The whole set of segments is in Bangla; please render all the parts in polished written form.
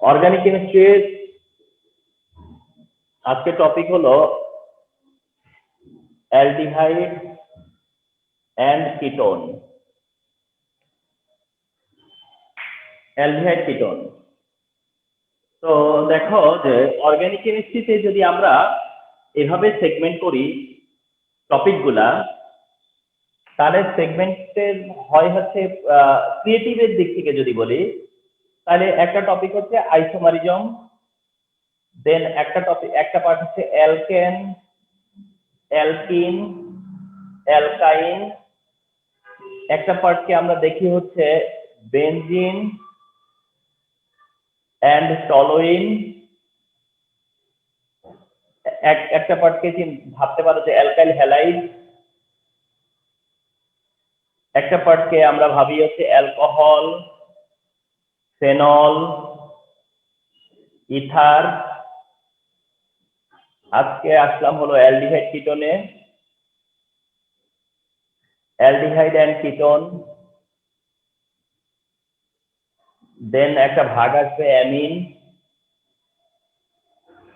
অর্গানিক কেমিস্ট্রির আজকে টপিক হলো aldehyde and ketone. Aldehyde ketone. তো দেখো যে অর্গানিক কেমিস্ট্রিতে যদি আমরা এভাবে সেগমেন্ট করি টপিকগুলা, তাহলে সেগমেন্টের হয় হচ্ছে ক্রিয়েটিভের দিক থেকে যদি বলি, তাহলে একটা টপিক হচ্ছে আইসোমারিজম, দেন একটা পার্ট হচ্ছে অ্যালকেন, অ্যালকিন, অ্যালকাইন, একটা পার্টকে আমরা দেখি হচ্ছে বেনজিন এন্ড টলুইন, একটা পার্টকে ভাবতে পারো যে অ্যালকাইল হ্যালাইড, একটা পার্টকে আমরা ভাবি হচ্ছে অ্যালকোহল, ফেনল, ইথার। আজকে আসলাম হলো অ্যালডিহাইড কিটোনে, অ্যালডিহাইড এন্ড কিটোন, দেন একটা ভাগ আসবে অ্যামিন,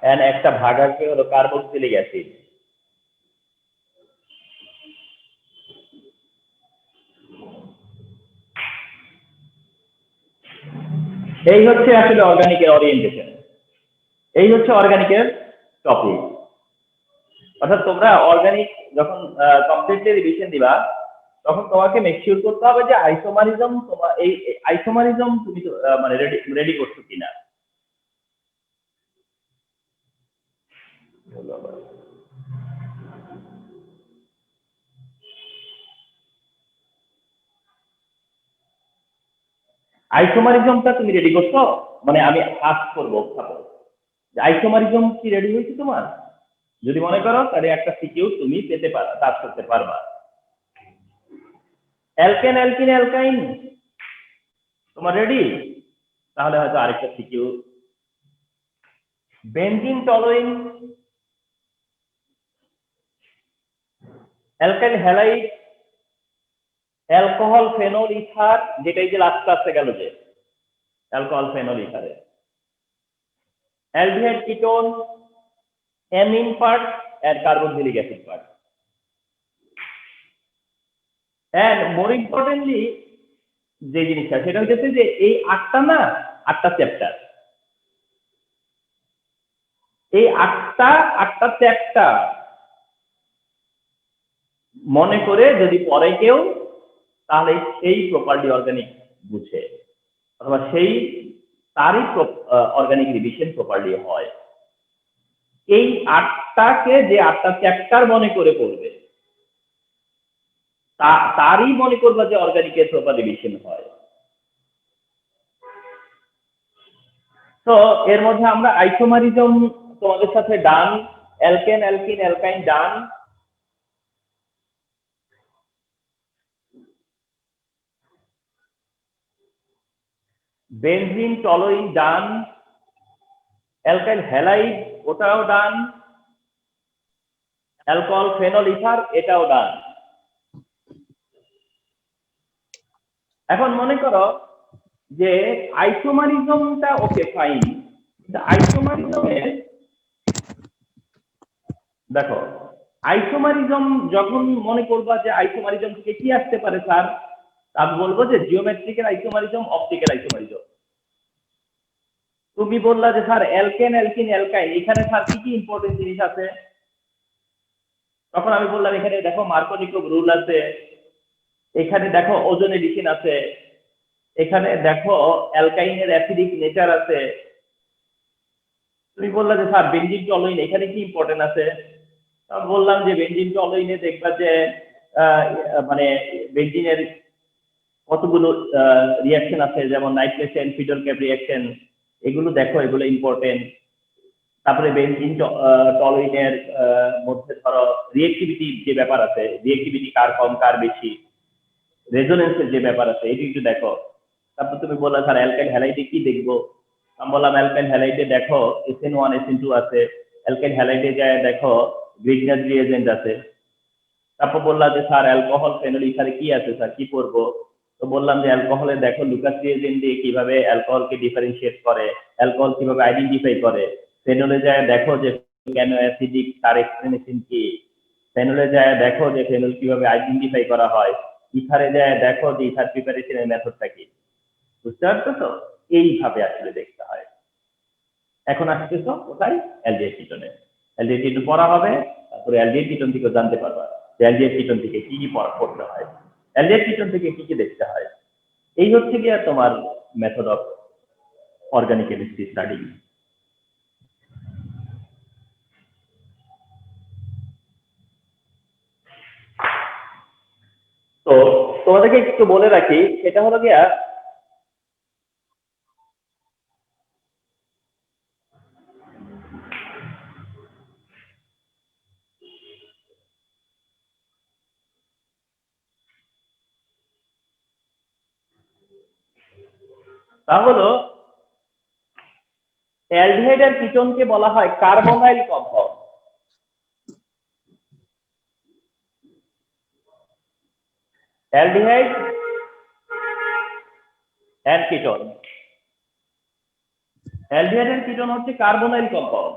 এন্ড একটা ভাগ আসবে হলো কার্বক্সিলিক অ্যাসিড। এই হচ্ছে আসলে অর্গানিকের ওরিয়েন্টেশন, এই হচ্ছে অর্গানিকের টপিক। অর্থাৎ তোমরা অর্গানিক যখন কমপ্লিটলি রিভিশন দিবা, তখন তোমাকে মেকশিওর করতে হবে যে আইসোমারিজম এই আইসোমারিজম তুমি মানে রেডি করছো কিনা। আইসোমারিজমটা তুমি রেডি করছো, মানে আমি আস্ক করবো যে আইসোমারিজম কি রেডি হয়েছে তোমার? যদি মনে করো তাহলে একটা সিকিউ তুমি পেতে পারো, কাজ করতে পারবা। অ্যালকেন, অ্যালকিন, অ্যালকাইন তোমার রেডি? তাহলে হয়তো আরেকটা CQ. Benzene, toluene, alkyl halide, alcohol, phenol, ether, যেটাই যে লাস্ট ক্লাসে গেল যে অ্যালকোহল, ফেনল, ইথারে, aldehyde ketone, amine part and carboxylic acid part. And more importantly যে জিনিসটা সেটা হচ্ছে যে এই আটটা চ্যাপ্টার, এই আটটা চ্যাপ্টার মনে করে যদি পড়ে কেউ, তাহলে সেই প্রপারলি অর্গানিক বুঝে, অথবা সেই তারই অর্গানিক রিভিশন প্রপারলি হয়। এই আটটাকে যে আটটা চ্যাপ্টার মনে করে পড়বে, তারই মনে করবা যে অর্গানিকের প্রপার রিভিশন হয়। তো এর মধ্যে আমরা আইসোমারিজম তোমাদের সাথে ডান, অ্যালকেন, অ্যালকিন, অ্যালকাইন ডান, বেনজিন, টলুইন ডান, অ্যালকাইল হ্যালাইড ওটাও ডান, অ্যালকোহল, ফেনল, ইথার এটাও ডান। এখন মনে করো যে আইসোমারিজমটা ওকে ফাইন, আইসোমারিজমের দেখো আইসোমারিজম যখন মনে করবা যে আইসোমারিজম থেকে কি আসতে পারে স্যার, আমি বলবো যে জিওমেট্রিক্যাল আইসোমারিজম, অপটিক্যাল আইসোমারিজম। তুমি বললা যে স্যার অ্যালকেন, অ্যালকিন, অ্যালকাইন, এখানে স্যার কি কি ইম্পর্টেন্ট জিনিস আছে? তখন আমি বললাম এখানে দেখো মার্কোনিকোভ রুল আছে, এখানে দেখো ওজোন এডিশন আছে, এখানে দেখো অ্যালকাইনের অ্যাসিডিক নেচার আছে। তুমি বললা যে স্যার বেনজিন, টলুইন এখানে কি ইম্পর্টেন্ট আছে? আমি বললাম যে বেনজিন, টলুইনে দেখবা যে মানে বেনজিনের কতগুলো রিয়াকশন আছে, যেমন নাইট্রেশন, ফিডল ক্যাপ রিয়াকশন, এগুলো দেখো, এগুলো ইম্পর্টেন্ট। তারপরে বেনজিন, টলুইনের মধ্যে ধরো রিয়েক্টিভিটি যে ব্যাপার আছে, রিয়েক্টিভিটি কার কম কার বেশি, রেজোনেন্সের যে ব্যাপার আছে এটি একটু দেখো। তারপর তুমি বললা স্যার অ্যালকাইল হ্যালাইডে কি দেখবো? আমি বললাম অ্যালকাইল হ্যালাইডে দেখো SN1, SN2 আছে, অ্যালকাইল হ্যালাইডে যায় দেখো গ্রিগনাস রিএজেন্ট আছে। তারপর বললা যে স্যার অ্যালকোহল, ফেনল, ইথারে কি আছে স্যার, কি করবো? তো বললাম যে অ্যালকোহলে দেখো লুকাস রিয়েজেন্ট দিয়ে কিভাবে অ্যালকোহলকে ডিফারেন্সিয়েট করে, অ্যালকোহল কিভাবে আইডেন্টিফাই করে। ফেনলে যায় দেখো যে কেন অ্যাসিডিক, তার এক্সপ্লেনেশন কি। ফেনলে যায় দেখো যে ফেনল কিভাবে আইডেন্টিফাই করা হয়। ইথারে যায় দেখো যে ইথার প্রিপারেশনের মেথডটা কি। বুঝতে পারছো তো? এইভাবে আসলে দেখতে হয়। এখন আসতেছো কোথায়? অ্যালডিহাইড কিটোনে। অ্যালডিহাইড কিটোন পড়া হবে, তারপরে অ্যালডিহাইড কিটোন থেকে জানতে পারবা যে অ্যালডিহাইড কিটোন থেকে কি কি পড়তে হয়, অ্যালডিহাইড কিটোন থেকে কি কি দেখতে হয়। এই হচ্ছে গিয়ে তোমার method of organic chemistry study. তো তোমাদেরকে একটু বলে রাখি, সেটা হলো গিয়া তা হলো অ্যালডিহাইড আর কিটোনকে বলা হয় carbonyl compound. Aldehyde and ketone, aldehyde and ketone হচ্ছে কার্বনাইল কম্পাউন্ড।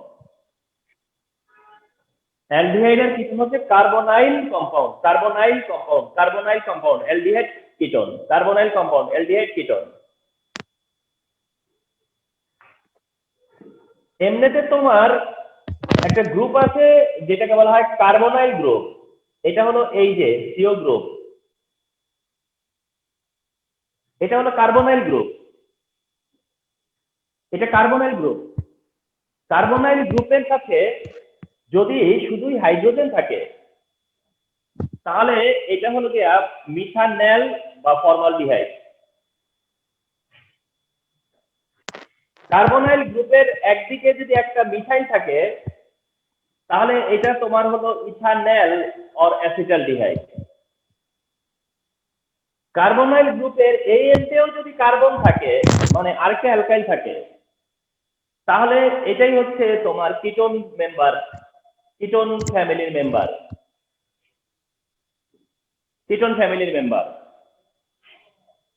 অ্যালডিহাইড এর কিটোন হচ্ছে carbonyl compound, carbonyl compound, carbonyl compound, aldehyde ketone, carbonyl compound, aldehyde ketone. এমনিতে তোমার একটা গ্রুপ আছে যেটাকে বলা হয় কার্বনাইল গ্রুপ। এটা হলো এই যে সিও গ্রুপ, এটা হলো কার্বনাইল গ্রুপ, এটা কার্বনাইল গ্রুপ। কার্বনাইল গ্রুপের সাথে যদি শুধুই হাইড্রোজেন থাকে তাহলে এটা হলো গিয়া মিথানল বা ফর্মালডিহাইড। কার্বনাইল গ্রুপের একদিকে যদি একটা মিথাইল থাকে তাহলে এটা তোমার হলো ইথানল অর অ্যাসিটালডিহাইড। কার্বনাইল গ্রুপের এই এন্ডেও যদি কার্বন থাকে মানে আরেকটা অ্যালকাইল থাকে তাহলে এটাই হচ্ছে তোমার কিটোন মেম্বার, কিটোন ফ্যামিলির মেম্বার, কিটোন ফ্যামিলির member.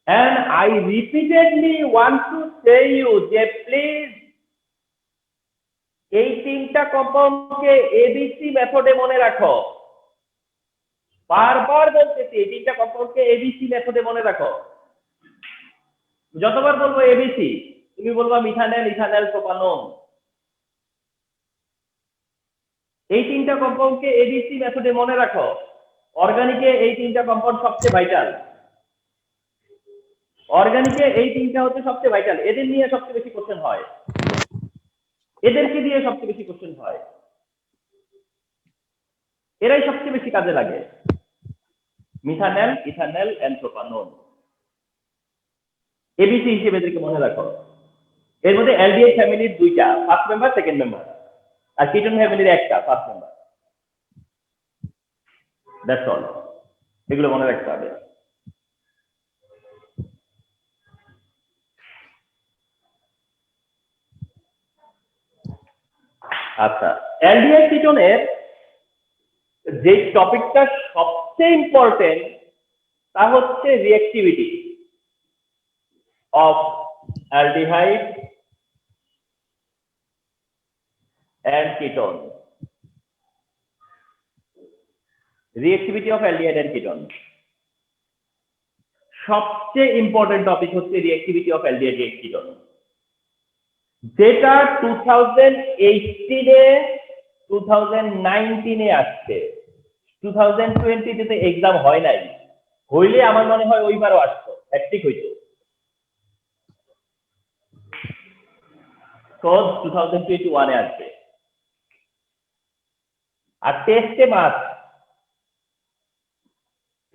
And I repeatedly want to say you যে প্লিজ এই তিনটা কম্পাউন্ডকে এবিসি মেথডে মনে রাখো। বারবার বলতেছি এই তিনটা কম্পাউন্ডকে এবিসি মেথডে মনে রাখো। যতবার বলবো এবিসি তুমি বলবা মিথানল, ইথানল, প্রোপানল। এই তিনটা কম্পাউন্ডকে এবিসি মেথডে মনে রাখো। অর্গানিকে এই তিনটা কম্পাউন্ড সবচেয়ে ভাইটাল, অর্গানিকে এই তিনটা হচ্ছে সবচেয়ে ভাইটাল। এদের নিয়ে সবচেয়ে বেশি কোশ্চেন হয়, এদেরকে দিয়ে সবচেয়ে বেশি কোশ্চেন হয়, এরাই সবচেয়ে বেশি কাজে লাগে। Methanol, ethanol and propanol ABC হিসেবে এদেরকে মনে রাখো। এর মধ্যে অ্যালডিহাইড ফ্যামিলির দুইটা, ফার্স্ট মেম্বার, সেকেন্ড মেম্বার, আর কিটোন ফ্যামিলির একটা, ফার্স্ট মেম্বার। দ্যাটস অল, এগুলো মনে রাখতে হবে। আচ্ছা, অ্যালডিহাইড কিটোনের যে টপিকটা সবচেয়ে ইম্পর্টেন্ট তা হচ্ছে reactivity of aldehyde and ketone. Reactivity of aldehyde and ketone সবচেয়ে ইম্পর্টেন্ট টপিক হচ্ছে reactivity of aldehyde and ketone, যেটা 2018-এ 2019-এ আসছে। 2020-তে এক্সাম হয় নাই, হইলে আমার মনে হয় ওইবারও আসতো, হ্যাট্রিক হইতো। 2021-এ আসবে। আর টেস্টে মাস,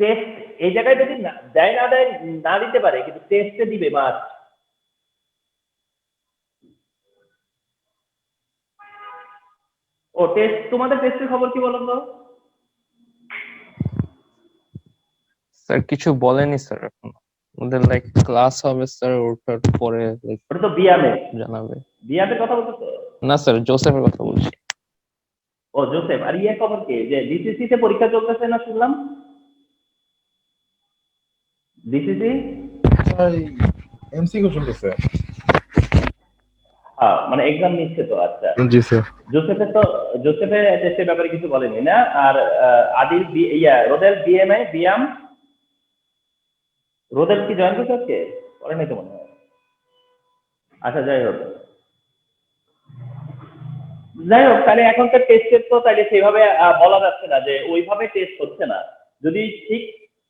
টেস্ট এই জায়গায় যদি দেয় না দেয় না দিতে পারে, কিন্তু টেস্টে দিবে মাস। ও টেস্ট, তোমাদের টেস্টের খবর কি বলো তো? স্যার কিছু বলেনি স্যার, এখন আমাদের লাইক ক্লাস হবে স্যার, ওটার পরে ওটা তো বিয়ামে জানাবে। বিয়ামে কথা বলতেছো? না স্যার, জোসেফের কথা বলছি। ও জোসেফ, আর ইয়ে খবর কি যে ডিসিসি তে পরীক্ষা চলতেছে না শুনলাম? ডিসিসি এমসিকিউ চলতেছে। মানে এক্সাম নিচ্ছে তো, আচ্ছা। জি স্যার। জোসেফের টেস্টের ব্যাপারে কিছু বলেনি না? আর আদিল রোদেল বিয়াম রোদেল কি জয়েন করছে আজকে? করেনি তো মনে হয়। আচ্ছা, যাই হোক তাহলে এখনকার টেস্টের তো তাহলে সেভাবে বলা যাচ্ছে না যে ওইভাবে টেস্ট হচ্ছে না। যদি ঠিক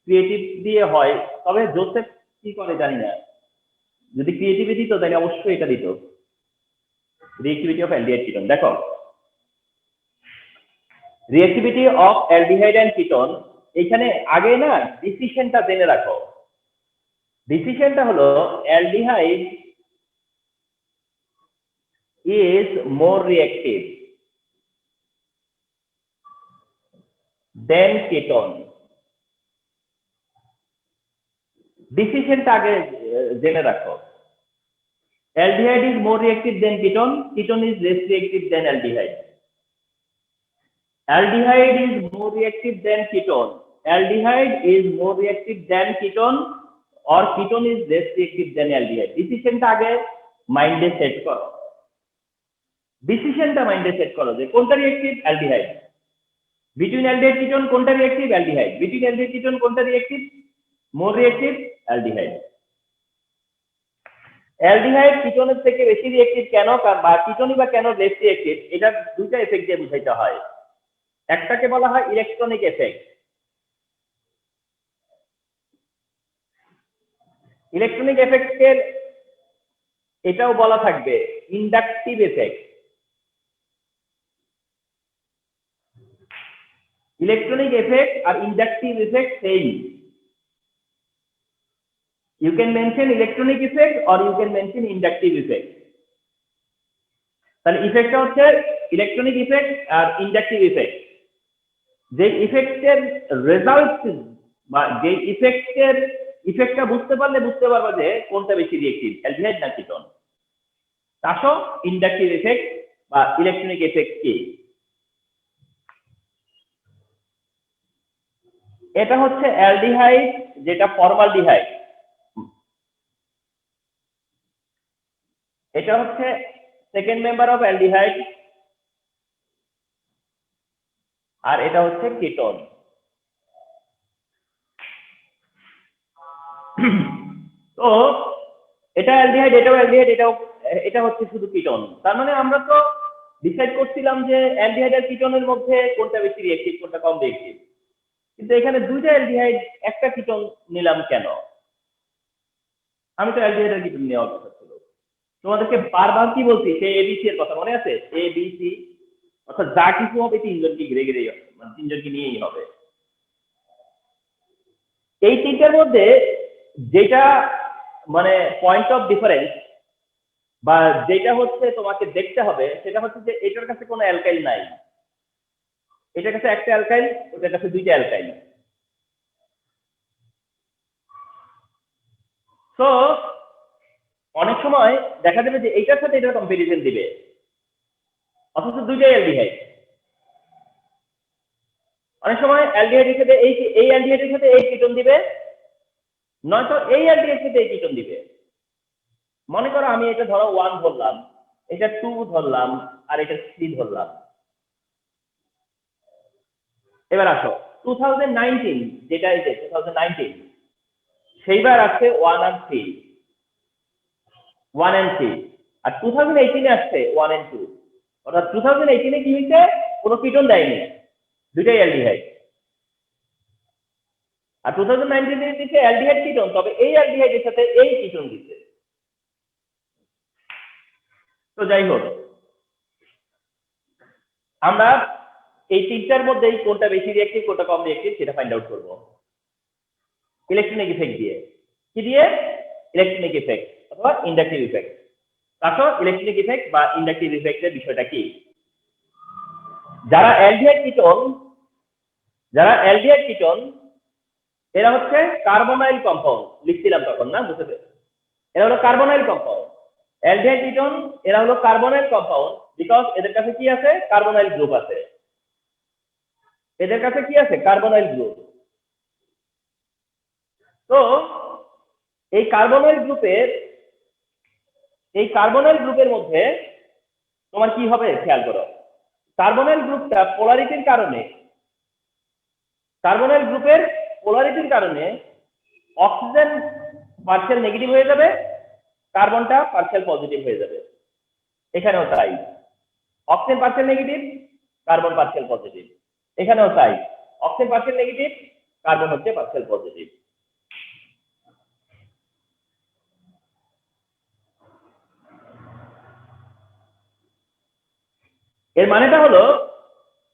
ক্রিয়েটিভ দিয়ে হয়, তবে জোসেফ কি করে জানি না। যদি ক্রিয়েটিভিটি তো তাহলে অবশ্যই এটা দিত, রিঅ্যাক্টিভিটি অফ অ্যালডিহাইড কিটোন। দেখো, reactivity of aldehyde and ketone, এখানে আগে না ডিসিশনটা জেনে রাখো। ডিসিশনটা হলো aldehyde is more reactive than ketone. ডিসিশনটা আগে জেনে রাখো। aldehyde is more reactive than ketone, ketone is less reactive than aldehyde. Aldehyde is more reactive than ketone, aldehyde is more reactive than ketone, or ketone is less reactive than aldehyde. ডিসিশনটা আগে মাইন্ডে সেট করো। ডিসিশনটা মাইন্ডে সেট করো যে কোনটা reactive? Aldehyde. Between aldehyde ketone কোনটা reactive? Aldehyde. Between aldehyde ketone কোনটা reactive? More reactive? Aldehyde. Aldehyde কিটোনের থেকে বেশি রিঅ্যাক্টিভ কেন, বা কিটোনই বা কেন লেস রিঅ্যাক্টিভ, এটা দুইটা এফেক্ট দিয়ে বুঝাইতে হয়। একটাকে বলা হয় ইলেকট্রনিক এফেক্ট। ইলেকট্রনিক এফেক্টের এটাও বলা থাকবে inductive effect. Electronic effect or inductive effect same. You can mention electronic effect or you can mention inductive effect. তাহলে ইফেক্টটা হচ্ছে ইলেকট্রনিক ইফেক্ট আর ইন্ডাকটিভ ইফেক্ট। যে ইফেক্টের রেজাল্ট বা যে ইফেক্টটা বুঝতে পারবা যে কোনটা বেশি রিঅ্যাক্টিভ, অ্যালডিহাইড না কিটোন। আসো ইন্ডাকটিভ এফেক্ট বা ইলেকট্রনিক এফেক্ট কি? এটা হচ্ছে অ্যালডিহাইড, যেটা ফর্মালডিহাইড, এটা হচ্ছে সেকেন্ড মেম্বার অফ অ্যালডিহাইড, আর এটা হচ্ছে কিটোন। তো এটা অ্যালডিহাইড, এটাও অ্যালডিহাইড, এটা হচ্ছে শুধু কিটোন। তার মানে আমরা তো ডিসাইড করছিলাম যে অ্যালডিহাইড আর কিটোনের মধ্যে কোনটা বেশি রিঅ্যাক্টিভ, কোনটা কম রিঅ্যাক্টিভ। কিন্তু এখানে দুইটা অ্যালডিহাইড, একটা কিটোন নিলাম কেন? আমি তো অ্যালডিহাইড আর কিটোন নেওয়ার কথা ছিল। তোমাদেরকে বারবার কি বলছি, সেই এবিসি এর কথা মনে আছে? এবিসি, অর্থাৎ যা কিছু হবে তিনজনকে ঘিরে ঘিরেই হবে, মানে তিনজনকে নিয়েই হবে। এই তিনটার মধ্যে যেটা মানে পয়েন্ট অফ ডিফারেন্স বা যেটা হচ্ছে তোমাকে দেখতে হবে, সেটা হচ্ছে যে এটার কাছে কোনো অ্যালকাইল নাই, এটার কাছে একটা অ্যালকাইল, ওটার কাছে দুইটা অ্যালকাইল। তো অনেক সময় দেখা যাবে যে এইটার সাথে এটার কম্পারিজন দিবে, অথচ দুইটাই অ্যালডিহাইড। অনেক সময় অ্যালডিহাইডের সাথে এই অ্যালডিহাইডের সাথে এই কিটোন দিবে, নয়তো এই অ্যালডিহাইডের সাথে এই কিটোন দিবে। মনে করো আমি এটা ধরো 1 ধরলাম, এটা 2 ধরলাম, আর এটা 3 ধরলাম। এবার আসো 2019, যেটা এই যে 2019, সেইবার আছে 1 আর 3, 1 and 3, আর 2018 আসছে 1 and 2। অর্থাৎ 2018 কি হয়েছে? কোনো কিটোন দেয়নি, দুইটাই অ্যালডিহাইড। আর 2019 দিচ্ছে অ্যালডিহাইড কিটোন, তবে এই অ্যালডিহাইডের সাথে এই কিটোন দিচ্ছে। তো যাই হোক, আমরা এই তিনটার মধ্যে কোনটা বেশি রিঅ্যাক্টিভ, কোনটা কম রিঅ্যাক্টিভ, সেটা ফাইন্ড আউট করব ইলেকট্রনিক ইফেক্ট দিয়ে। কি দিয়ে? ইলেকট্রনিক ইফেক্ট অথবা ইন্ডাকটিভ ইফেক্ট। তারপর ইলেকট্রনিক ইফেক্ট বা ইন্ডাকটিভ ইফেক্টের বিষয়টা কি? যারা অ্যালডিহাইড কিটোন, এরা হচ্ছে কার্বনাইল কম্পাউন্ড, লিখছিলাম তখন না, বুঝতে? এরা হলো কার্বনাইল কম্পাউন্ড। অ্যালডিহাইড কিটোন এরা হলো কার্বনাইল কম্পাউন্ড, বিকজ এদের কাছে কি আছে? কার্বনাইল গ্রুপ আছে। এদের কাছে কি আছে? Carbonyl group. তো এই কার্বনাইল গ্রুপের মধ্যে তোমার কি হবে খেয়াল করো, কার্বনাইল গ্রুপের পোলারিটির কারণে অক্সিজেন পার্শিয়াল নেগেটিভ হয়ে যাবে, কার্বনটা পার্শিয়াল পজিটিভ হয়ে যাবে। এখানেও তাই, oxygen partial negative, carbon partial positive. এখানেও তাই, অক্সিজেন পার্শিয়াল নেগেটিভ, কার্বন হচ্ছে পার্শিয়াল পজিটিভ। এর মানেটা হলো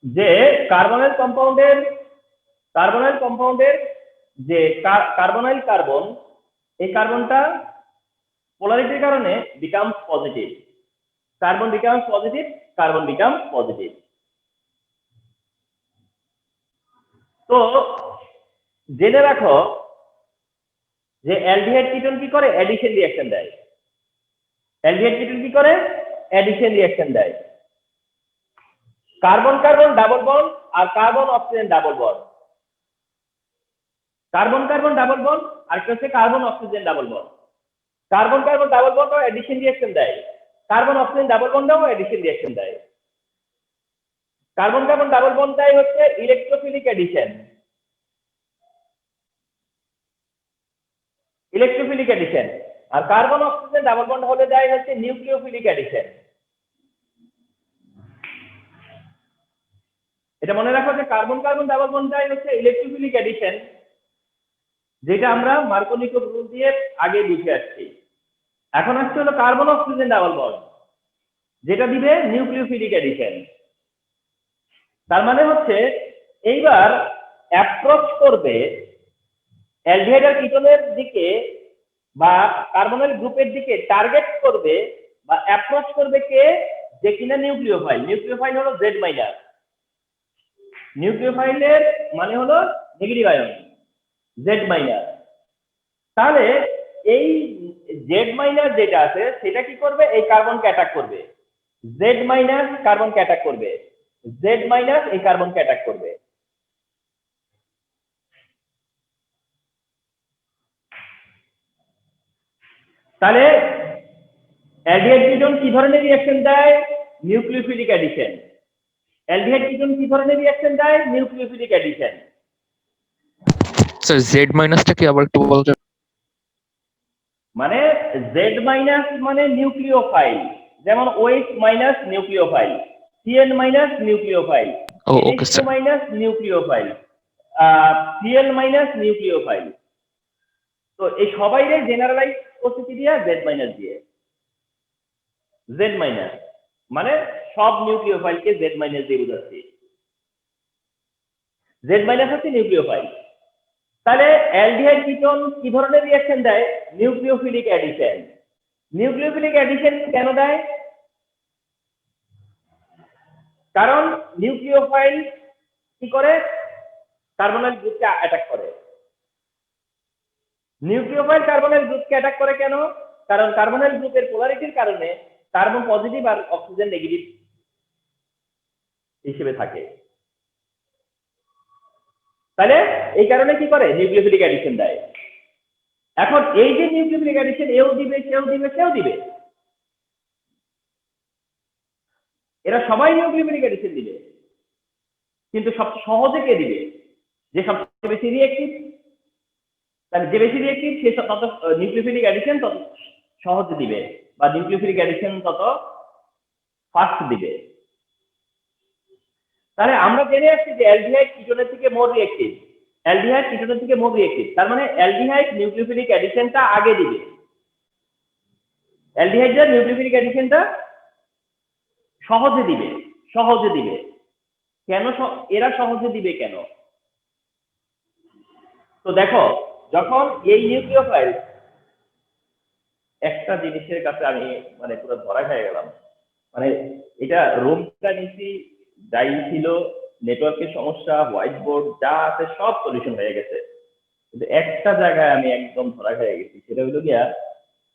যে কার্বনাইল কম্পাউন্ডের যে কার্বনাইল কার্বন, এই কার্বনটা পোলারিটির কারণে becomes positive, carbon becomes positive, carbon becomes positive. তো জেনে রাখো যে অ্যালডিহাইড কিটোন কি করে, অ্যাডিশন রিঅ্যাকশন দেয়। অ্যালডিহাইড কিটোন কি করে, অ্যাডিশন রিঅ্যাকশন দেয়। কার্বন কার্বন ডাবল বন্ড আর carbon oxygen double bond, carbon carbon double bond আর হচ্ছে carbon oxygen double bond. Carbon carbon double বন্ডও অ্যাডিশন রিঅ্যাকশন দেয়, কার্বন অক্সিজেন ডাবল বন্ডও অ্যাডিশন রিঅ্যাকশন দেয়। কার্বন কার্বন ডাবল বন্ড দেয় হচ্ছে ইলেকট্রোফিলিক অ্যাডিশন, আর কার্বন অক্সিজেন ডাবল বন্ড হলে দেয় হচ্ছে নিউক্লিওফিলিক অ্যাডিশন। এটা মনে রাখো যে কার্বন কার্বন ডাবল বন্ড দেয় হচ্ছে ইলেকট্রোফিলিক অ্যাডিশন, যেটা আমরা মার্কোনিকো রুল দিয়ে আগে বুঝে আসছি। এখন আসছে হলো কার্বন অক্সিজেন ডাবল বন্ড, যেটা দিবে নিউক্লিওফিলিক অ্যাডিশন। তার মানে হচ্ছে এইবার অ্যাপ্রোচ করবে অ্যালডিহাইড আর কিটোনের দিকে বা কার্বনাইল গ্রুপের দিকে টার্গেট করবে বা অ্যাপ্রোচ করবে কে, যে কিনা নিউক্লিওফাইল। নিউক্লিওফাইল হলো জেড মাইনাস, নিউক্লিওফাইলের মানে হলো নেগেটিভ আয়ন জেড মাইনাস। তাহলে এই জেড মাইনাস যেটা আছে সেটা কি করবে, এই কার্বনকে অ্যাটাক করবে, জেড মাইনাস কার্বনকে অ্যাটাক করবে, জেড মাইনাস এই কার্বনকে অ্যাটাক করবে। তাহলে অ্যালডিহাইড কিটোন কি ধরনের রিঅ্যাকশন দেয়, নিউক্লিওফিলিক অ্যাডিশন। অ্যালডিহাইড কিটোন কি ধরনের রিঅ্যাকশন দেয়, নিউক্লিওফিলিক অ্যাডিশন। স্যার জেড মাইনাসটা কি আবার একটু বলতে? মানে জেড মাইনাস মানে নিউক্লিওফাইল, যেমন OH minus nucleophile, CN minus nucleophile, okay NH2 sir. Minus nucleophile, Cl minus nucleophile. তো এই সবাইরে জেনারেলাইজ করতে কি দিয়া, জেড মাইনাস দিয়ে। জেড মাইনাস মানে সব নিউক্লিওফাইলকে জেড মাইনাস দিয়ে বোঝাচ্ছি। জেড মাইনাস হচ্ছে নিউক্লিওফাইল। তাহলে অ্যালডিহাইড কিটোন কি ধরনের রিঅ্যাকশন দেয়, নিউক্লিওফিলিক অ্যাডিশন। নিউক্লিওফিলিক অ্যাডিশন কেন দেয়, কারণ নিউক্লিওফাইল কি করে, কার্বনাইল গ্রুপকে অ্যাটাক করে। নিউক্লিওফাইল কার্বনাইল গ্রুপকে অ্যাটাক করে কেন, কারণ কার্বনাইল গ্রুপের পোলারিটির কারণে কার্বন পজিটিভ আর অক্সিজেন নেগেটিভ হিসেবে থাকে। তাহলে এই কারণে কি করে, নিউক্লিওফিলিক অ্যাডিশন দেয়। এখন এই যে নিউক্লিওফিলিক অ্যাডিশন এও দিবে, সেও দিবে, সেও দিবে, এরা সবাই নিউক্লিওফিলিক অ্যাডিশন দিবে, কিন্তু সবচেয়ে সহজে কে দিবে, যে সবচেয়ে বেশি রিঅ্যাক্টিভ। তাহলে যে বেশি রিঅ্যাক্টিভ সে তত নিউক্লিওফিলিক অ্যাডিশন তত সহজে দিবে, বা নিউক্লিওফিলিক অ্যাডিশন তত ফাস্ট দিবে। তাহলে আমরা জেনে আসছি যে অ্যালডিহাইড কিটোনের থেকে মোর রিঅ্যাক্টিভ, অ্যালডিহাইড কিটোনের থেকে মোর রিঅ্যাক্টিভ। তার মানে অ্যালডিহাইড নিউক্লিওফিলিক অ্যাডিশনটা আগে দিবে, অ্যালডিহাইডের নিউক্লিওফিলিক অ্যাডিশনটা সহজে দিবে, সহজে দিবে। কেন এরা সহজে দিবে কেন, তো দেখো যখন এই নিউক্লিওফাইল, একটা জিনিসের কাছে আমি মানে পুরো ধরা খেয়ে গেলাম, মানে এটা রুমটা নিচ্ছি, যাই ছিল নেটওয়ার্কের সমস্যা, হোয়াইট বোর্ড যা আছে সব সলিউশন হয়ে গেছে, কিন্তু একটা জায়গায় আমি একদম ধরা খেয়ে গেছি। সেটা হলো গিয়া,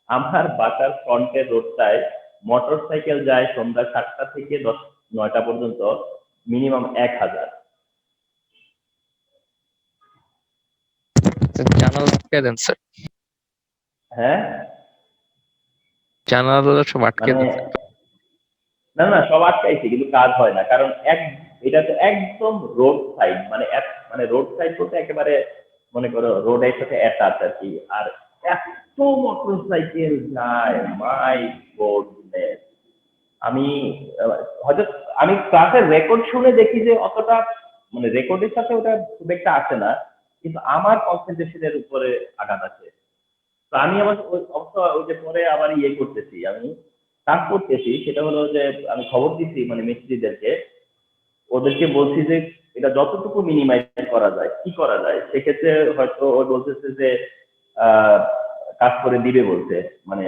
আমার বাসার ফ্রন্টের রোডটায় মোটর সাইকেল যায় সন্ধ্যা 7টা থেকে 9টা পর্যন্ত মিনিমাম 1000। জানালা আটকে দেন স্যার। হ্যাঁ, জানালা সব আটকে মানে দিচ্ছে। না না সব আটকাইছে কিন্তু কাজ হয় না, কারণ এটা তো একদম রোড সাইড, মানে মানে রোড সাইড বলতে একেবারে মনে করো রোডের সাথে অ্যাটাচ আর কি। আর এত মোটর সাইকেল যায়, মাই গডনেস। আমি হয়তো আমি ক্লাসের রেকর্ড শুনে দেখি যে অতটা, মানে রেকর্ডের সাথে ওটা খুব একটা আসে না, কিন্তু আমার কনসেন্ট্রেশনের উপরে আঘাত আছে। তো আমি আবার অবশ্য ওই যে পরে আবার ইয়ে করতেছি, আমি কাজ করতেছি, সেটা হলো যে আমি খবর দিচ্ছি মানে মিস্ত্রিদেরকে, ওদেরকে বলছি যে এটা যতটুকু মিনিমাইজ করা যায়, কি করা যায়। সেক্ষেত্রে হয়তো ও বলতেছে যে আহ, কাজ করে দিবে বলতে, মানে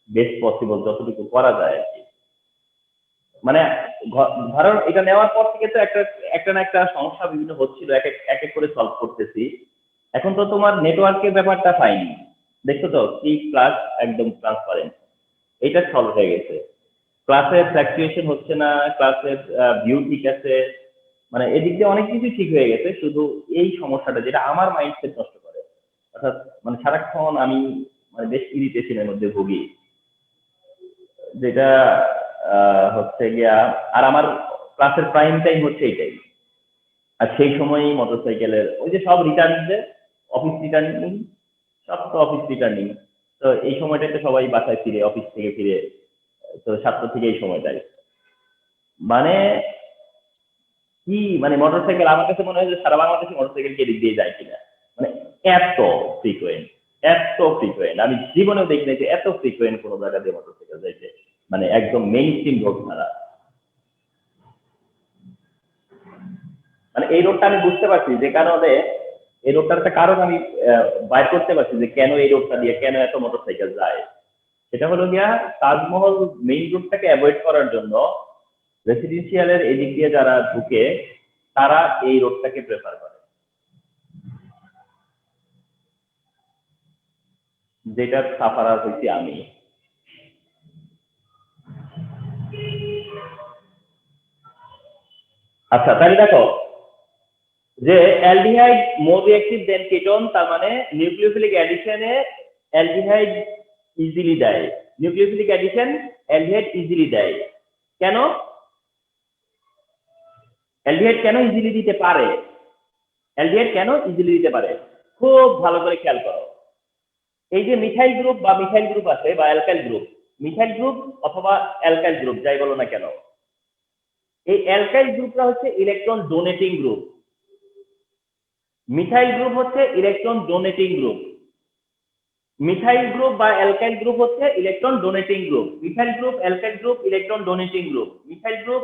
বেস্ট পসিবল যতটুকু করা যায় আর কি। মানে ধরো এটা নেওয়ার পর থেকে তো একটা না একটা সমস্যা বিভিন্ন হচ্ছিল, এক এক এক এক করে সলভ করতেছি। এখন তো তোমার নেটওয়ার্কের ব্যাপারটা পাইনি, দেখছো তো কি ক্লাস একদম ট্রান্সপারেন্ট, এটা সলভ হয়ে গেছে। ক্লাসের ফ্ল্যাকচুয়েশন হচ্ছে না, ক্লাসের ভিউ ঠিক আছে, মানে এদিক দিয়ে অনেক কিছু ঠিক হয়ে গেছে, শুধু এই সমস্যাটা যেটা আমার মাইন্ডসেট নষ্ট করে, অর্থাৎ মানে সারাক্ষণ আমি মানে বেশ ইরিটেশনের মধ্যে ভুগি, যেটা হচ্ছে গিয়া। আর আমার ক্লাসের প্রাইম টাইম হচ্ছে এইটাই, আর সেই সময়ই মোটরসাইকেলের ওই যে সব রিটার্নিং, অফিস রিটার্নিং, সব তো অফিস রিটার্নিং। তো এই সময়টাতে সবাই বাসায় ফিরে, অফিস থেকে ফিরে, তো 7টা থেকে এই সময়টাই, মানে কি মানে মোটরসাইকেল আমার কাছে মনে হয় যে সারা বাংলাদেশে মোটরসাইকেল কে দিক দিয়ে যায় কিনা, মানে এত ফ্রিকুয়েন্ট, এত ফ্রিকুয়েন্ট আমি জীবনেও দেখি নাই যে এত ফ্রিকুয়েন্ট কোনো জায়গা দিয়ে মোটরসাইকেল যাইছে, মানে একদম মেইন স্ট্রিম রোড ছাড়া। মানে এই রোডটা আমি বুঝতে পারছি যে কারণে, এই রোডটার একটা কারণ আমি বাইর করতে পারছি যে কেন এই রোডটা দিয়ে কেন এত মোটরসাইকেল যায়। সেটা হলো গিয়া তাজমহল মেইন রোডটাকে অ্যাভয়েড করার জন্য রেসিডেন্সিয়ালের এদিক দিয়ে যারা ঢুকে তারা এই রোডটাকে প্রেফার করে, যেটা সাফারার হইছি আমি। আচ্ছা তাহলে দেখো যে অ্যালডিহাইড মোর রিঅ্যাক্টিভ দেন কেটন, তার মানে নিউক্লিওফিলিক অ্যাডিশনে অ্যালডিহাইড ইজিলি দেয়, নিউক্লিওফিলিক অ্যাডিশন অ্যালডিহাইড ইজিলি দেয়। কেন অ্যালডিহাইড কেন ইজিলি দিতে পারে, অ্যালডিহাইড কেন ইজিলি দিতে পারে, খুব ভালো করে খেয়াল করো। এই যে মিথাইল গ্রুপ বা মিথাইল গ্রুপ আছে বা অ্যালকাইল গ্রুপ, মিথাইল গ্রুপ অথবা অ্যালকাইল গ্রুপ যাই বলো না কেন, এই অ্যালকাইল গ্রুপটা হচ্ছে electron donating group, methyl group হচ্ছে electron donating group. Methyl group বা অ্যালকাইল গ্রুপ হচ্ছে electron donating group, methyl group alkyl group electron donating group, methyl group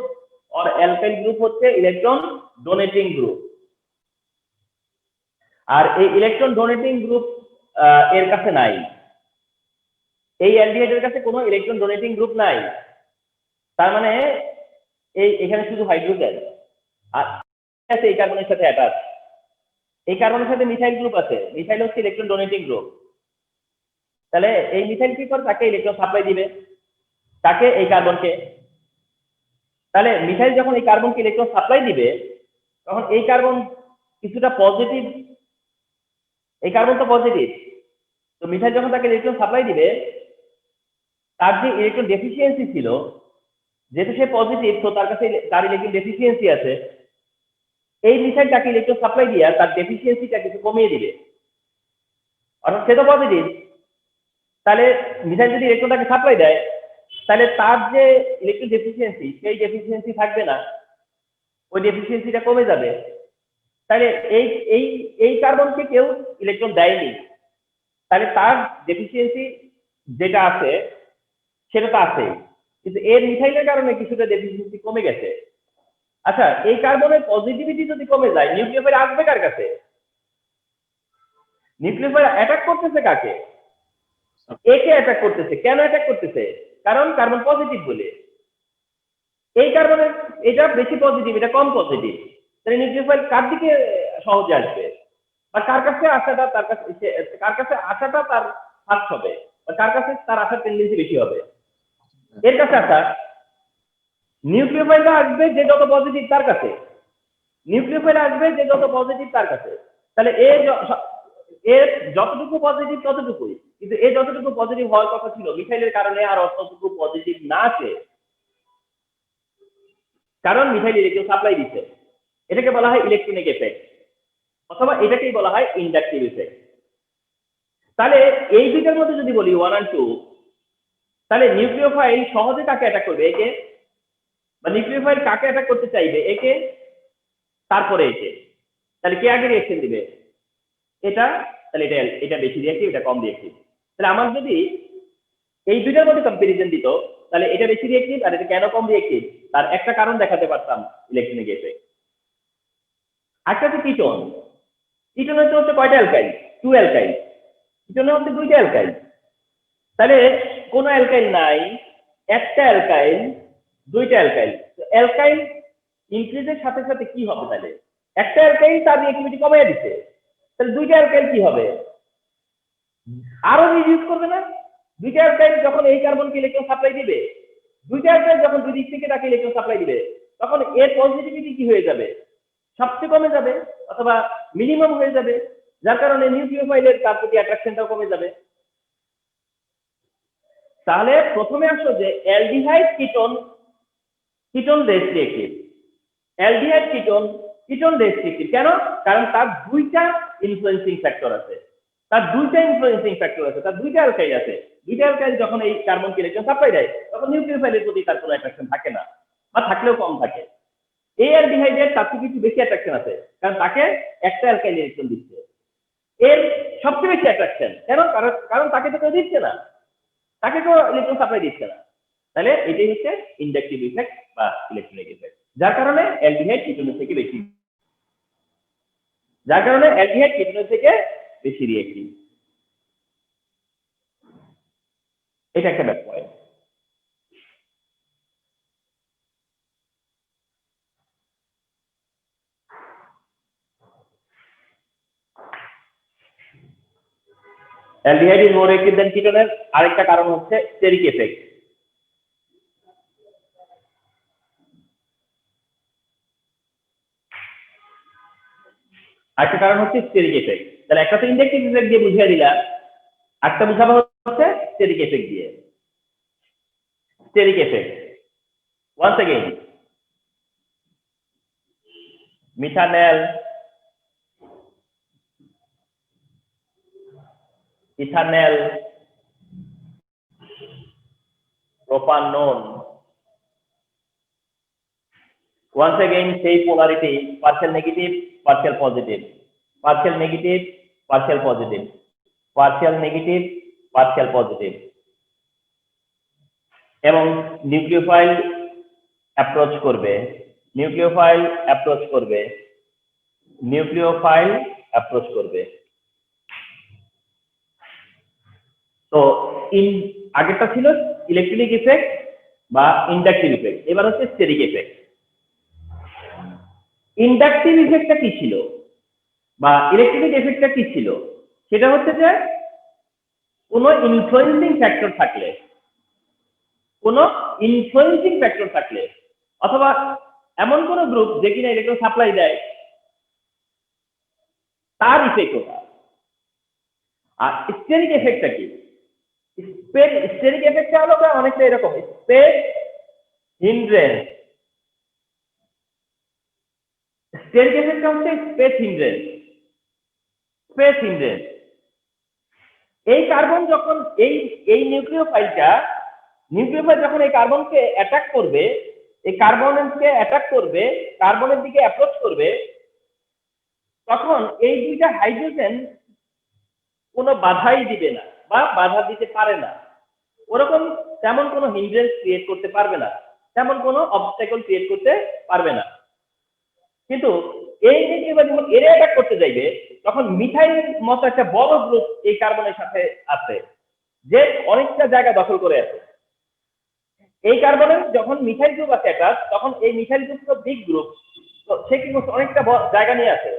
और অ্যালকাইল গ্রুপ হচ্ছে ইলেকট্রন ডোনেটিং গ্রুপ। আর এই ইলেকট্রন ডোনেটিং গ্রুপ এর কাছে নাই, এই অ্যালডিহাইডের কাছে কোনো ইলেকট্রন ডোনেটিং গ্রুপ নাই, তার মানে এই এখানে শুধু হাইড্রোজেন আর আছে এই কার্বনের সাথে অ্যাটাচ, এই কার্বনের সাথে মিথাইল গ্রুপ আছে, মিথাইল হচ্ছে ইলেকট্রন ডোনেটিং গ্রুপ। তাহলে এই মিথাইল কি করে, তাকে ইলেকট্রন সাপ্লাই দিবে, তাকে এই কার্বনকে। তাহলে মিথাইল যখন এই কার্বনকে ইলেকট্রন সাপ্লাই দিবে তখন এই কার্বন কিছুটা পজিটিভ, এই কার্বন তো পজিটিভ, তো মিথাইল যখন তাকে ইলেকট্রন সাপ্লাই দিবে তার যে ইলেকট্রন ডেফিসিয়েন্সি ছিল, যেহেতু সে পজিটিভ তো তার কাছে তার ইলেকট্রন ডেফিসিয়েন্সি আছে, এই মিথাইল তাকে ইলেকট্রন সাপ্লাই দিয়ে তার ডেফিসিয়েন্সিটা কিছু কমিয়ে দিবে, অর্থাৎ সে তো পজিটিভ, তাহলে মিথাইল যদি ইলেকট্রনটাকে সাপ্লাই দেয় তাহলে তার যে ইলেকট্রন ডেফিসিয়েন্সি সেই ডেফিসিয়েন্সি থাকবে না, ওই ডেফিসিয়েন্সিটা কমে যাবে। তাহলে এই এই এই কার্বনকে কেউ ইলেকট্রন দেয়নি, তাহলে তার ডেফিসিয়েন্সি যেটা আছে সেটা তো আছে, কিন্তু এর মিথাইলের কারণে কিছুটা ডেফিসিয়েন্সি কমে গেছে। আচ্ছা এই কার্বনের পজিটিভিটি যদি কমে যায় নিউক্লিওফাইল আসবে কার কাছে, নিউক্লিওফাইল অ্যাটাক করতেছে কাকে, একে অ্যাটাক করতেছে। কেন অ্যাটাক করতেছে, কারণ কার্বন পজিটিভ বলে, এই কার্বনের এটা বেশি পজিটিভ এটা কম পজিটিভ, তাহলে নিউক্লিওফাইল কার দিকে সহজে আসবে, বা কার কাছে আসাটা তার কাছে, কার কাছে আসাটা তার ফার্স্ট হবে, বা কার কাছে তার আসার টেন্ডেন্সি বেশি হবে, এর কাছে আসা। নিউক্লিওফাইল আসবে যে যত পজিটিভ তার কাছে, নিউক্লিওফাইল আসবে যে যত পজিটিভ তার কাছে, তাহলে এর যতটুকু পজিটিভ ততটুকুই, কিন্তু এ যতটুকু পজিটিভ হওয়ার কথা ছিল মিথাইলের কারণে আর অতটুকু পজিটিভ না আছে, কারণ মিথাইল ইলেকট্রন সাপ্লাই দিচ্ছে। এটাকে বলা হয় ইলেকট্রনিক এফেক্ট, অথবা এটাকেই বলা হয় ইন্ডাকটিভ এফেক্ট। তাহলে এই দুইটার মধ্যে যদি বলি 1 আর 2, তাহলে নিউক্লিওফাইল সহজে কাকে অ্যাটাক করবে? একে। বা নিউক্লিওফাইল কাকে অ্যাটাক করতে চাইবে? একে, তারপরে একে। তাহলে কে আগে রিঅ্যাকশন দিবে? এটা। তাহলে এটা বেশি রিঅ্যাক্টিভ, এটা কম রিঅ্যাক্টিভ। তাহলে আমার যদি এই দুইটার মধ্যে কম্পারিজন দিত, তাহলে এটা বেশি রিঅ্যাক্টিভ আর এটা কেন কম রিঅ্যাক্টিভ তার একটা কারণ দেখাতে পারতাম, ইলেকট্রনিক এফেক্ট। একটা হচ্ছে কিটোন। কিটোনের তো হচ্ছে কয়টা অ্যালকাইল? 2 অ্যালকাইল। কিটোনে হচ্ছে 2টা অ্যালকাইল। তাহলে কোন অ্যালকাইল নাই, একটা অ্যালকাইল, 2টা অ্যালকাইল। অ্যালকাইল ইনক্রিজের সাথে সাথে কি হবে? তাহলে একটা অ্যালকাইল তার রিঅ্যাক্টিভিটি কমিয়ে দিচ্ছে, তাহলে 2টা অ্যালকাইল কি হবে? আরো রিডিউস করবে না? 2টা অ্যালকাইল যখন এই কার্বনকে ইলেকট্রন সাপ্লাই দিবে, 2টা অ্যালকাইল যখন দুই দিক থেকে তাকে ইলেকট্রন সাপ্লাই দিবে, তখন এর পজিটিভিটি কি হয়ে যাবে? সবচেয়ে কমে যাবে, অথবা মিনিমাম হয়ে যাবে, যার কারণে নিউক্লিওফাইলের তার প্রতি অ্যাট্রাকশনটাও কমে যাবে। তাহলে প্রথমে আসলো যে aldehyde ketone, ketone restrictive. Aldehyde ketone, ketone restrictive কেন? কারণ তার 2টা ইনফ্লুয়েন্সিং ফ্যাক্টর আছে। তার 2টা ইনফ্লুয়েন্সিং ফ্যাক্টর আছে, তার 2টা অ্যালকাইল আছে। 2টা অ্যালকাইল যখন এই কার্বনকে ইলেকট্রন সাপ্লাই দেয়, তখন নিউক্লিওফাইলের প্রতি তার কোনো অ্যাট্রাকশন থাকে না, বা থাকলেও কম থাকে। এই অ্যালডিহাইডের তার থেকে একটু বেশি অ্যাট্রাকশন আছে, কারণ তাকে একটা অ্যালকাইল ইলেকট্রন দিচ্ছে। এর সবচেয়ে বেশি অ্যাট্রাকশন কেন? কারণ তাকে তো কেউ দিচ্ছে না, তাকে তো ইলেকট্রন সাপ্লাই দিচ্ছে না। তাহলে এটাই হচ্ছে ইন্ডাকটিভ ইফেক্ট বা ইলেকট্রনিক ইফেক্ট, যার কারণে অ্যালডিহাইড কিটোনের থেকে বেশি, রিঅ্যাক্টিভ। এটা একটা back point. Aldehyde is more active than কিটোনের আরেকটা কারণ হচ্ছে স্টেরিক এফেক্ট। আরেকটা কারণ হচ্ছে স্টেরিক এফেক্ট। তাহলে একটা তো ইন্ডাকটিভ ইফেক্ট দিয়ে বুঝিয়ে দিলাম, আরেকটা বুঝাবো হচ্ছে স্টেরিক এফেক্ট দিয়ে। Steric effect, once again, methanol, ethanol, propanone, once again সেই polarity, partial negative, partial positive, partial negative, partial positive, partial negative, partial positive. এবং নিউক্লিওফাইল অ্যাপ্রোচ করবে, নিউক্লিওফাইল অ্যাপ্রোচ করবে, নিউক্লিওফাইল অ্যাপ্রোচ করবে। তো আগেরটা ছিল ইলেকট্রনিক ইফেক্ট বা ইন্ডাকটিভ ইফেক্ট, এবার হচ্ছে স্টেরিক এফেক্ট। ইন্ডাকটিভ ইফেক্টটা কি ছিল বা ইলেকট্রনিক এফেক্টটা কি ছিল? সেটা হচ্ছে যে কোনো ইনফ্লুয়েন্সিং ফ্যাক্টর থাকলে, অথবা এমন কোন গ্রুপ যে কিনা ইলেকট্রন সাপ্লাই দেয়, তার ইফেক্ট ওটা। আর স্টেরিক এফেক্টটা কি? স্টেরিক এফেক্টটা হলো অনেকটা এরকম, স্পেস হিন্ড্রেন্স। স্টেরিক এফেক্টটা হচ্ছে স্পেস হিন্ড্রেন্স। এই কার্বন যখন এই নিউক্লিওফাইল যখন এই কার্বনকে অ্যাটাক করবে, কার্বনের দিকে অ্যাপ্রোচ করবে, তখন এই দুইটা হাইড্রোজেন কোনো বাধাই দিবে না বা বাধা দিতে পারে না। ওরকম তেমন কোনো হিন্ড্রেন্স ক্রিয়েট করতে পারবে না, তেমন কোনো অবস্টাকল ক্রিয়েট করতে পারবে না। কিন্তু এই নিউক্লিওফাইল যখন এর অ্যাটাক করতে যাইবে, তখন মিথাইলের মতো একটা বড় গ্রুপ এই কার্বনের সাথে আছে, যে অনেকটা জায়গা দখল করে আছে। এই কার্বনের যখন মিথাইল গ্রুপ আছে একটা, তখন এই মিথাইল গ্রুপ তো বিগ গ্রুপ, তো সে কি অনেকটা জায়গা নিয়ে আছে,